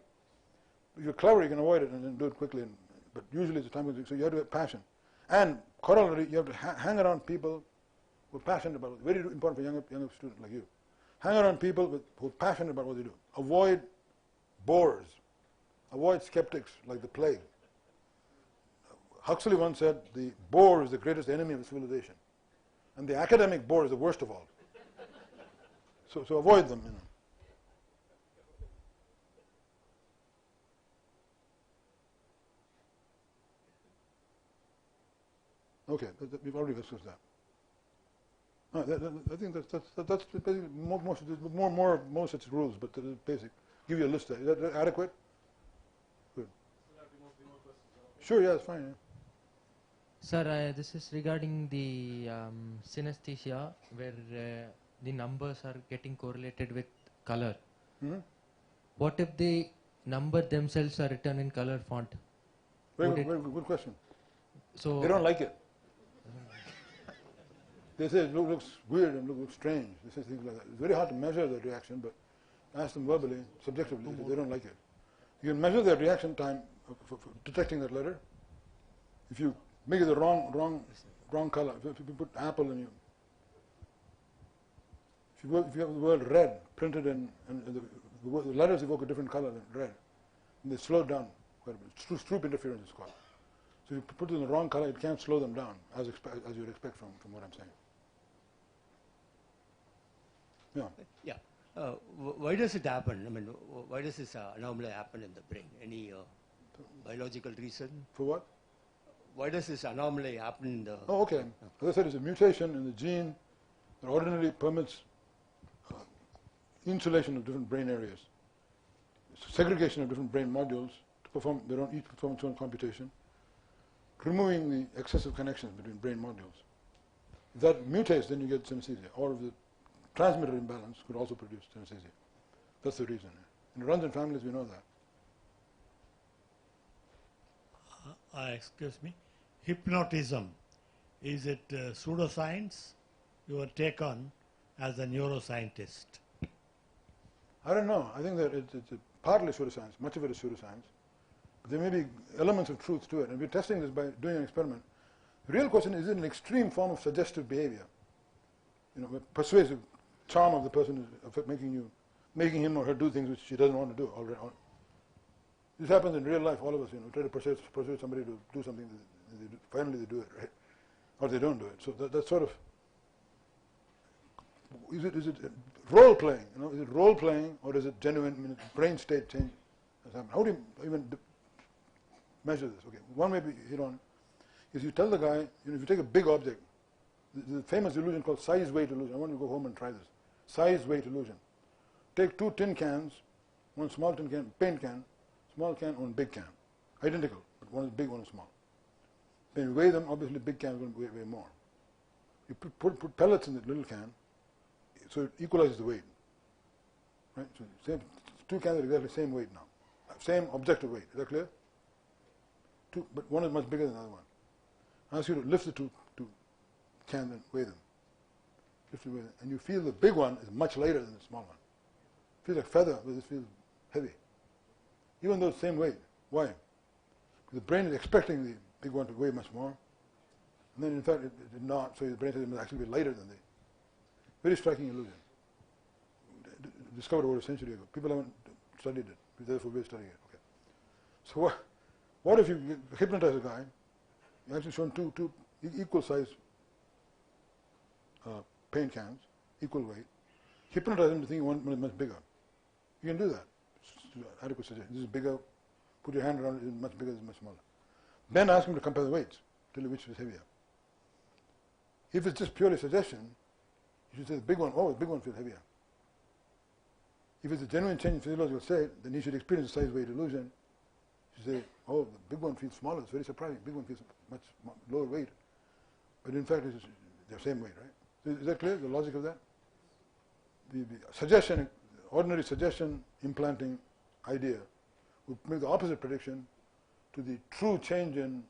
If you're clever, you can avoid it and then do it quickly, but usually it's time consuming, so you have to have passion. And corollary, you have to hang around people who are passionate about it. Very important for younger students like you. Hang around people who are passionate about what they do. Avoid bores. Avoid skeptics like the plague. Huxley once said, the bore is the greatest enemy of civilization. And the academic bore is the worst of all. So avoid them, you know. Okay, we've already discussed that. I think that's basically more such rules, but basic. Give you a list. Is that adequate? Good. Sure, yeah, it's fine. Yeah. Sir, this is regarding the synesthesia, where the numbers are getting correlated with color. Mm-hmm. What if the number themselves are written in color font? Very good question. So they don't like it. They say it looks weird and looks strange. They say things like that. It's very hard to measure the reaction, but ask them verbally, subjectively, they don't like it. You can measure their reaction time for detecting that letter. If you make it the wrong color, if you put apple in you, if you have the word red printed in, and the letters evoke a different color than red, and they slow down quite a bit. Stroop interference is called. So if you put it in the wrong color, it can't slow them down, as you would expect from what I'm saying. Yeah. Yeah. Why does it happen? I mean, why does this anomaly happen in the brain? Any biological reason? For what? Why does this anomaly happen in the... Oh, okay. As I said, it's a mutation in the gene that ordinarily permits insulation of different brain areas, segregation of different brain modules to perform each perform its own computation, removing the excessive connections between brain modules. If that mutates, then you get synesthesia, or if the transmitter imbalance could also produce synesthesia. That's the reason. And it runs in families, we know that. Excuse me. Hypnotism, is it pseudoscience? Your take on as a neuroscientist? I don't know. I think that it's partly pseudoscience. Much of it is pseudoscience. But there may be elements of truth to it. And we're testing this by doing an experiment. The real question is it an extreme form of suggestive behavior? You know, persuasive charm of the person is making him or her do things which she doesn't want to do already. This happens in real life, all of us, you know, try to persuade somebody to do something, finally they do it, right? Or they don't do it. So that's sort of, is it role playing, you know, is it role playing or is it genuine brain state change has happened? How do you even measure this? Okay, one way to hit on is you tell the guy, you know, if you take a big object, the famous illusion called size weight illusion. I want you to go home and try this. Size weight illusion. Take two tin cans, one small tin can, paint can, small can, one big can. Identical, but one is big, one is small. Then you weigh them, obviously big can is going to weigh more. You put pellets in the little can, so it equalizes the weight. Right? So two cans are exactly the same weight now. Same objective weight. Is that clear? But one is much bigger than the other one. I ask you to lift the two cans and weigh them. Lift and weigh them. And you feel the big one is much lighter than the small one. It feels like feather, but it feels heavy. Even though it's the same weight. Why? Because the brain is expecting the big one to weigh much more. And then in fact it did not, so the brain says it must actually be lighter than the... Very striking illusion. Discovered over a century ago. People haven't studied it. Therefore we're studying it. Okay. So what if you hypnotize a guy, you actually shown two equal size paint cans, equal weight, hypnotize him to think one is much bigger. You can do that. It's adequate suggestion. This is bigger, put your hand around it, it's much bigger, this is much smaller. Then ask him to compare the weights, tell you which is heavier. If it's just purely suggestion, you should say the big one, oh, the big one feels heavier. If it's a genuine change in physiological state, then he should experience the size weight illusion. You should say, oh, the big one feels smaller, it's very surprising. The big one feels much lower weight. But in fact, it's the same weight, right? So is that clear, the logic of that? The suggestion, ordinary suggestion implanting idea would make the opposite prediction to the true change in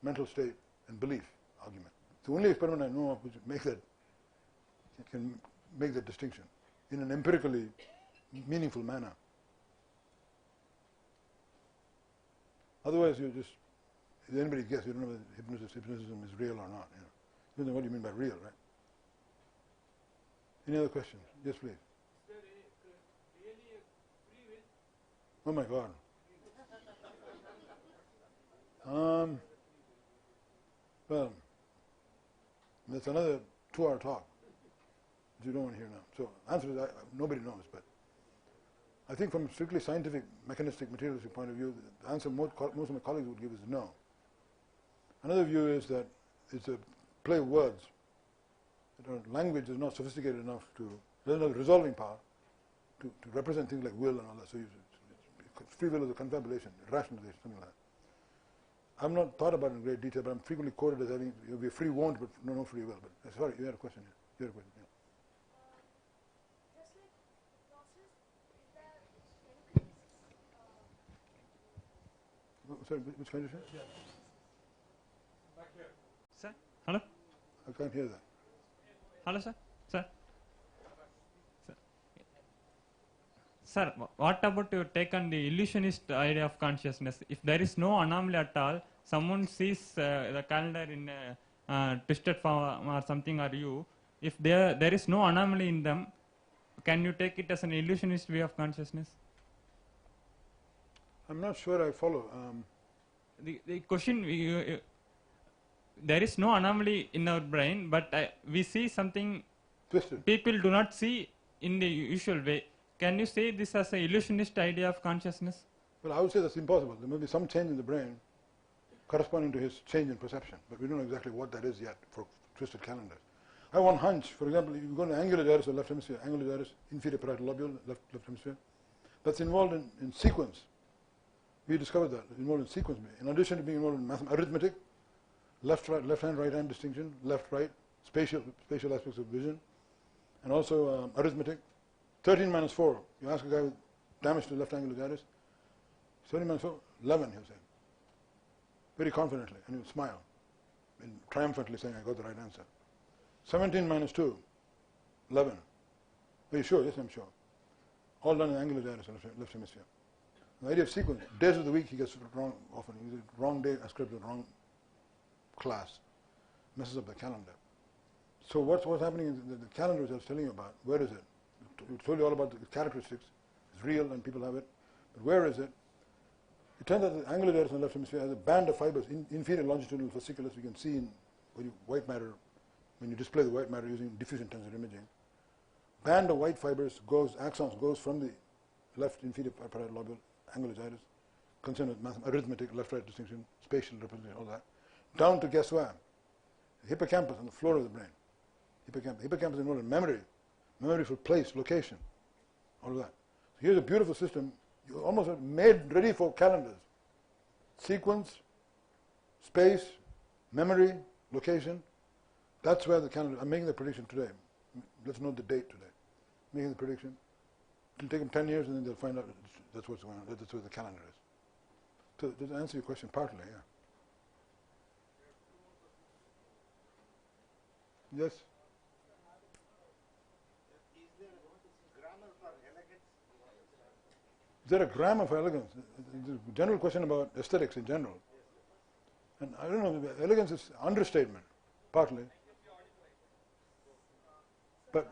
mental state and belief argument. It's the only experiment I know of which can make that distinction in an empirically meaningful manner. Otherwise, you just, anybody guess, you don't know whether hypnotism is real or not. You don't know what you mean by real, right? Any other questions? Yes, please. Is there really a free will? Oh my God. Well, that's another 2-hour talk that you don't want to hear now. So, answer is nobody knows, but I think from a strictly scientific, mechanistic, materialistic point of view, the answer most of my colleagues would give is no. Another view is that it's a play of words. Language is not sophisticated enough doesn't have resolving power to represent things like will and all that. So free will is a confabulation, rationalization, something like that. I've not thought about it in great detail, but I'm frequently quoted as having you'll be free won't, but no free will. But sorry, you had a question here. You had a question, yeah. Just like hypnosis, is there any Sorry, which kind of thing? Back here. Sir, hello? I can't hear that. Hello, sir. Sir, what about you take on the illusionist idea of consciousness? If there is no anomaly at all, someone sees the calendar in a twisted form or something, or you, if there is no anomaly in them, can you take it as an illusionist way of consciousness? I'm not sure I follow. The question, there is no anomaly in our brain, but we see something twisted. People do not see in the usual way. Can you say this as an illusionist idea of consciousness? Well, I would say that's impossible. There may be some change in the brain corresponding to his change in perception, but we don't know exactly what that is yet for twisted calendars. I have one hunch. For example, if you go to angular gyrus or left hemisphere, angular gyrus, inferior parietal lobule, left hemisphere, that's involved in sequence. We discovered that, involved in sequence. In addition to being involved in arithmetic, left hand, right hand distinction, left, right, spatial aspects of vision, and also arithmetic. 13 minus 4. You ask a guy with damage to left angular gyrus, 13 minus 4, 11, he'll say. Very confidently, and he'll smile, and triumphantly saying, I got the right answer. 17 minus 2, 11. Are you sure? Yes, I'm sure. All done in angular gyrus, left hemisphere. The idea of sequence, days of the week he gets it wrong often. He's a wrong day ascribed to the wrong class. Messes up the calendar. So what's happening in the calendar which I was telling you about, where is it? We told you all about the characteristics. It's real and people have it. But where is it? It turns out that the angular gyrus in the left hemisphere has a band of fibers, inferior longitudinal fasciculus. You can see in white matter, when you display the white matter using diffusion tensor imaging. Band of white fibers axons goes from the left inferior parietal lobule, angular gyrus, concerned with arithmetic, left-right distinction, spatial representation, all that, down to guess where? The hippocampus on the floor of the brain. Hippocampus is involved in memory for place, location, all of that. So here's a beautiful system. You almost are made ready for calendars. Sequence, space, memory, location. That's where the calendar. I'm making the prediction today. Let's note the date today. Making the prediction. It'll take them 10 years, and then they'll find out that's what's going on. That's where the calendar is. So does that answer your question? Partly, yeah. Yes. Is there a grammar for elegance? The general question about aesthetics in general. And I don't know, elegance is understatement, partly. But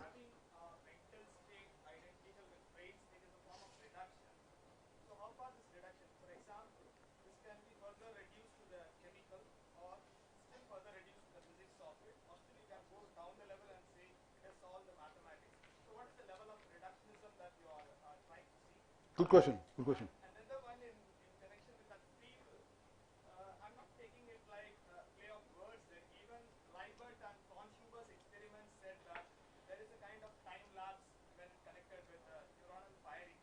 good question. And then the one in connection with that free will, I'm not taking it like a play of words that even Liebert and Conshuber's experiments said that there is a kind of time lapse when connected with the neuronal firing,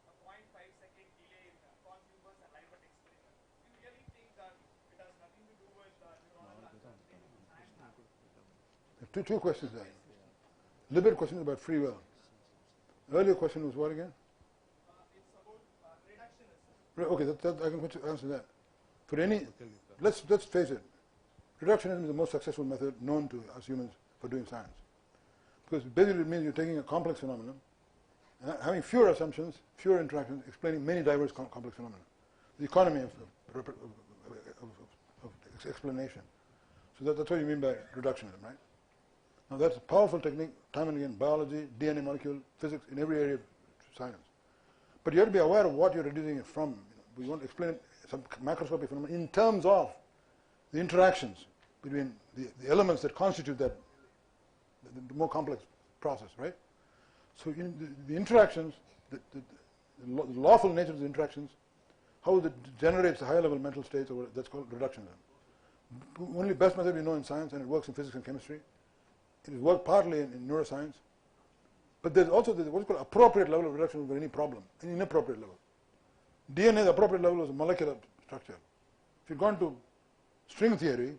a 0.5-second delay in Conshuber's and Liebert experiments. Do you really think that it has nothing to do with neuronal and time lapse? Two questions there. Libet question is about free will. Earlier question was what again? Okay, I can answer that. For any, let's face it, reductionism is the most successful method known to us humans for doing science. Because basically it means you're taking a complex phenomenon, Having fewer assumptions, fewer interactions, explaining many diverse complex phenomena. The economy of explanation. So that's what you mean by reductionism, right? Now that's a powerful technique, time and again, biology, DNA molecule, physics, in every area of science. But you have to be aware of what you're reducing it from. We want to explain some macroscopic phenomena in terms of the interactions between the elements that constitute that the more complex process, right? So the interactions, the lawful nature of the interactions, how it generates higher-level mental states, or that's called reductionism. Only best method we know in science, and it works in physics and chemistry. It has worked partly in neuroscience. But there's also what is called appropriate level of reduction for any problem, an inappropriate level. DNA, the appropriate level is a molecular structure. If you've gone to string theory,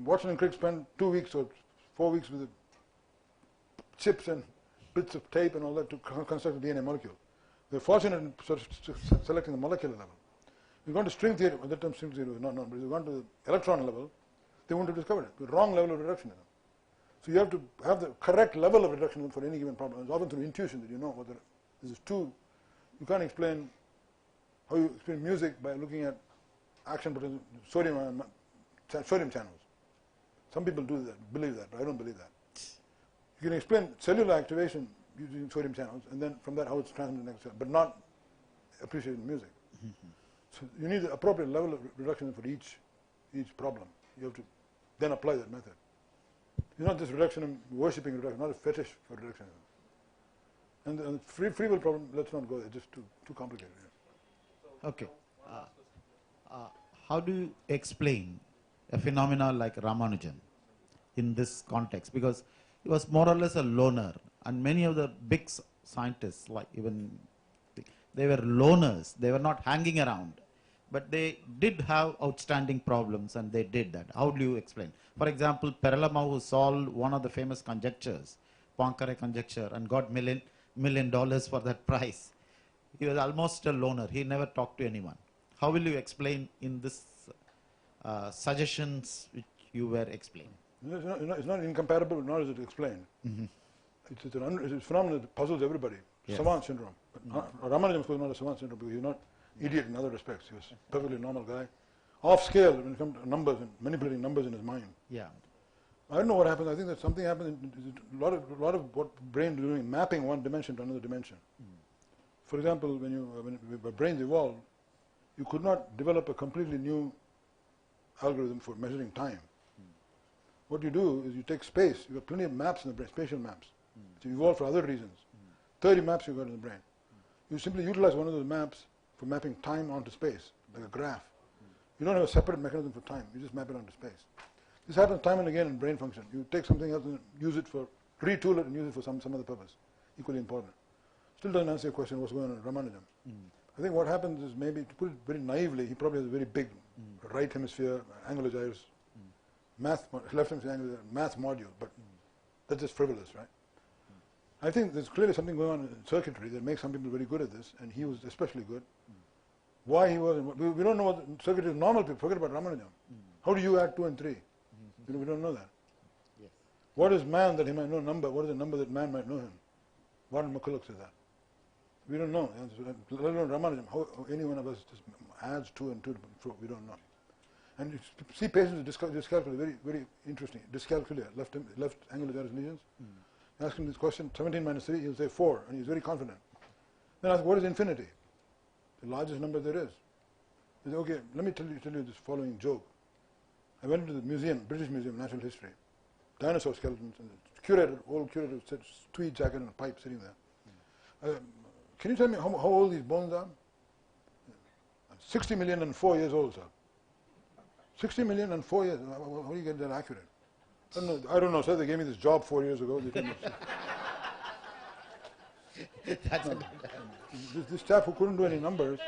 Watson and Crick spent 2 weeks or 4 weeks with the chips and bits of tape and all that to construct the DNA molecule. They're fortunate in sort of selecting the molecular level. If you've gone to string theory, at that time string theory was not known, but if you've gone to the electron level, they wouldn't have discovered it. The wrong level of reductionism. So you have to have the correct level of reductionism for any given problem. It's often through intuition that you know whether this is two. You can't explain how you explain music by looking at action potential, sodium channels. Some people do that, believe that, but I don't believe that. You can explain cellular activation using sodium channels, and then from that how it's transmitted to the next cell, but not appreciating music. So you need the appropriate level of reductionism for each problem. You have to then apply that method. It's not just reductionism, worshipping reduction, not a fetish for reductionism. And the free will problem, let's not go there, just too complicated. Okay. How do you explain a phenomena like Ramanujan in this context? Because he was more or less a loner, and many of the big scientists, like even they were loners. They were not hanging around, but they did have outstanding problems, and they did that. How do you explain? For example, Perelman, who solved one of the famous conjectures, Poincare conjecture, and got $1 million for that prize. He was almost a loner. He never talked to anyone. How will you explain in this suggestions which you were explaining? It's not incompatible, nor is it explained. It's a phenomenon that puzzles everybody. Yes. Savant syndrome. Ramanujan was not a savant syndrome because he was not idiot in other respects. He was a perfectly normal guy. Off scale when it comes to numbers and manipulating numbers in his mind. Yeah. I don't know what happens. I think that something happens. A lot of what brain is doing, mapping one dimension to another dimension. For example, when brains evolved, you could not develop a completely new algorithm for measuring time. What you do is you take space. You have plenty of maps in the brain, spatial maps. So you evolved for other reasons. 30 maps you got in the brain. You simply utilize one of those maps for mapping time onto space, like a graph. You don't have a separate mechanism for time. You just map it onto space. This happens time and again in brain function. You take something else and use it for, retool it and use it for some other purpose. Equally important. Still doesn't answer your question what's going on in Ramanujan. I think what happens is, maybe to put it very naively, he probably has a very big right hemisphere, angular gyros, left hemisphere angular math module, but that's just frivolous, right? I think there's clearly something going on in circuitry that makes some people very good at this, and he was especially good. Why he wasn't, we don't know what circuitry is. Normal people, forget about Ramanujan. How do you add 2 and 3? We don't know that. Yes. What is man that he might know number? What is the number that man might know him? Warren McCulloch says that. We don't know. Let alone Ramanujan, how any one of us just adds 2 and 2 to prove, we don't know. And you see patients with dyscalculia, very, very interesting. Dyscalculia, left angular gyrus lesions. Ask him this question, 17 minus 3, he'll say 4, and he's very confident. Then ask, what is infinity? The largest number there is. He said, okay, let me tell you this following joke. I went to the museum, British Museum of Natural History, dinosaur skeletons, and the curator, old curator, said, tweed jacket and a pipe sitting there. Can you tell me how old these bones are? 60 million and 4 years old, sir. 60 million and 4 years. How do you get that accurate? I don't know, sir. They gave me this job 4 years ago. They told me this chap who couldn't do any numbers,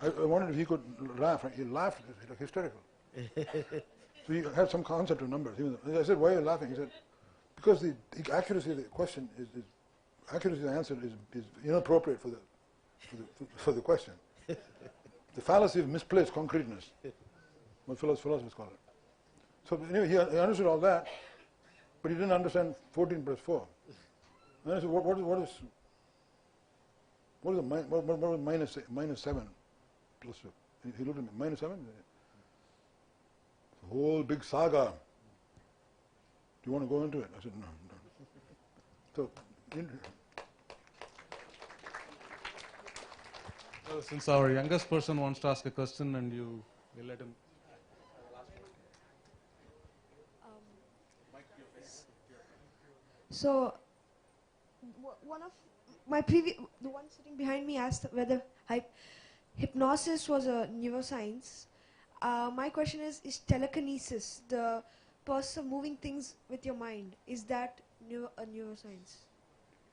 I wondered if he could laugh. He laughed, like hysterical. So he had some concept of numbers. I said, why are you laughing? He said, because the accuracy of the question accuracy of the answer is inappropriate for the question. The fallacy of misplaced concreteness, what philosophers call it. So anyway, he understood all that, but he didn't understand 14 plus 4. And I said, what is What is the what was minus 7 plus 2? He looked at me, minus 7? The whole big saga. Do you want to go into it? I said, no. So, well, since our youngest person wants to ask a question and you let him. So, one of my the one sitting behind me asked whether hypnosis was a neuroscience. My question is telekinesis, the person moving things with your mind, is that a neuroscience?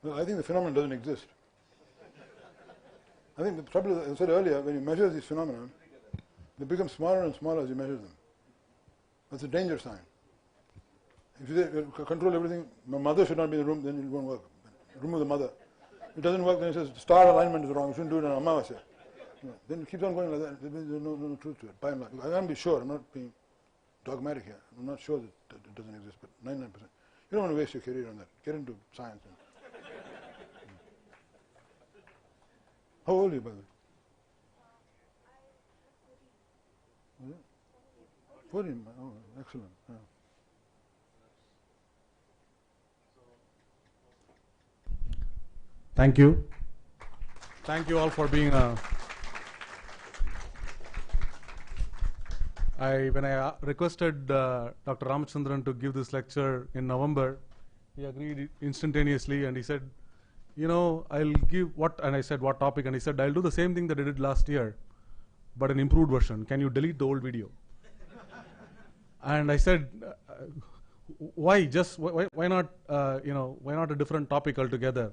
Well, I think the phenomenon doesn't exist. I think the trouble is, I said earlier, when you measure these phenomena, they become smaller and smaller as you measure them. That's a danger sign. If you say, control everything, my mother should not be in the room, then it won't work. Remove the mother. It doesn't work, then it says star alignment is wrong, you shouldn't do it on Amavasya. Then it keeps on going like that. There's no truth to it. By and large. I can't be sure, I'm not being dogmatic here. I'm not sure that it doesn't exist, but 99%. You don't want to waste your career on that. Get into science. How old are you, by the way? 14. Oh, excellent. Yeah. Thank you. Thank you all for being when I requested Dr. Ramachandran to give this lecture in November, he agreed instantaneously and he said, you know, I'll give what, and I said, what topic? And he said, I'll do the same thing that I did last year, but an improved version. Can you delete the old video? And I said, why? Just why not? Why not a different topic altogether?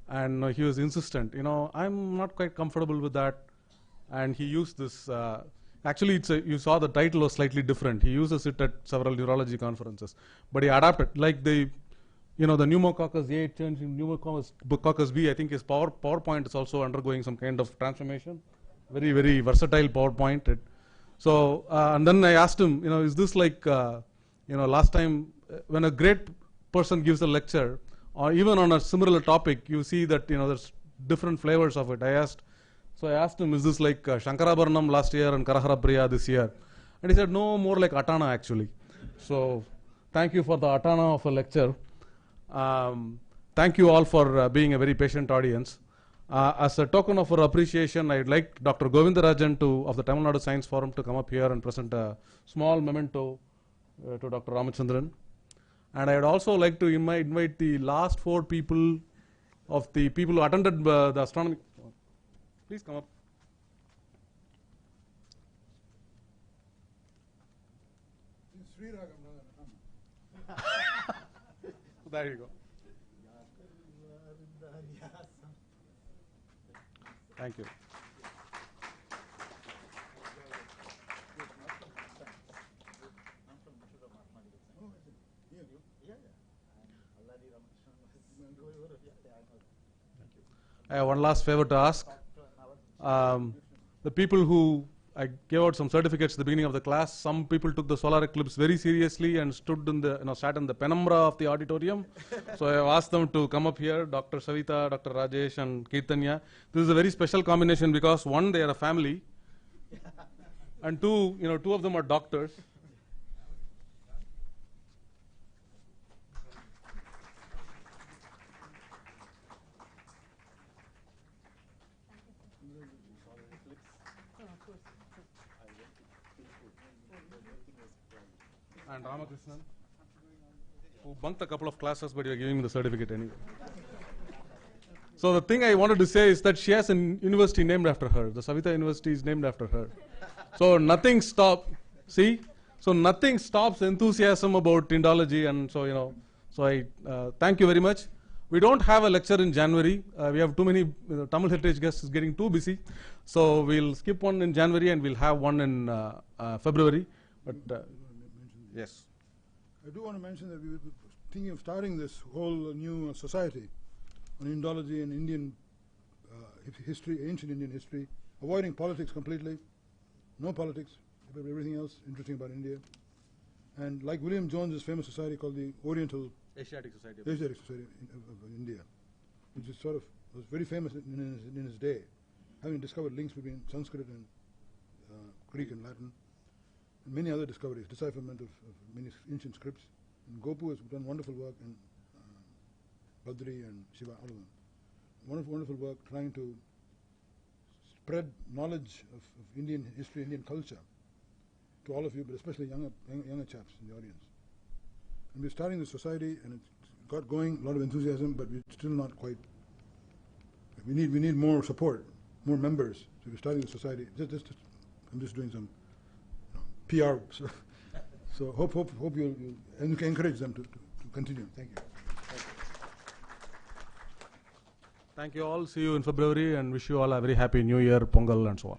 And he was insistent. You know, I'm not quite comfortable with that. And he used this. Actually, you saw the title was slightly different. He uses it at several neurology conferences, but he adapted like the pneumococcus A changed in pneumococcus B. I think his PowerPoint is also undergoing some kind of transformation. Very, very versatile PowerPoint. So, and then I asked him, is this like, last time when a great person gives a lecture, or even on a similar topic, you see that, there's different flavors of it. I asked him, is this like Shankarabharanam last year and Karaharapriya this year? And he said, no, more like Atana actually. So, thank you for the Atana of a lecture. Thank you all for being a very patient audience. As a token of our appreciation, I'd like Dr. Govindarajan of the Tamil Nadu Science Forum to come up here and present a small memento to Dr. Ramachandran. And I'd also like to invite the last 4 people of the people who attended the astronomy. Please come up. There you go. Thank you. I have one last favor to ask. The people who I gave out some certificates at the beginning of the class, some people took the solar eclipse very seriously and stood in the, sat in the penumbra of the auditorium. So I have asked them to come up here, Dr. Savita, Dr. Rajesh and Kirtanya. This is a very special combination because one, they are a family, and two, 2 of them are doctors. And Ramakrishnan, who bunked a couple of classes, but you're giving me the certificate anyway. So the thing I wanted to say is that she has a university named after her. The Savita University is named after her. So nothing stops. See? So nothing stops enthusiasm about Indology, and so So I thank you very much. We don't have a lecture in January. We have too many. Tamil Heritage Guest is getting too busy, so we'll skip one in January and we'll have one in February. But yes. I do want to mention that we were thinking of starting this whole new society on Indology and Indian history, ancient Indian history, avoiding politics completely, no politics, but everything else interesting about India. And like William Jones's famous society called the Asiatic Society of India, which is sort of was very famous in his day, having discovered links between Sanskrit and Greek and Latin, and many other discoveries, decipherment of many ancient scripts. And Gopu has done wonderful work, and Badri and Shiva, all of them. Wonderful work trying to spread knowledge of Indian history, Indian culture to all of you, but especially younger chaps in the audience. And we're starting the society, and it's got going, a lot of enthusiasm, but we're still not quite. We need more support, more members. So we're starting the society. I'm just doing some PR. So hope you'll encourage them to continue. Thank you. Thank you all. See you in February, and wish you all a very happy New Year, Pongal, and so on.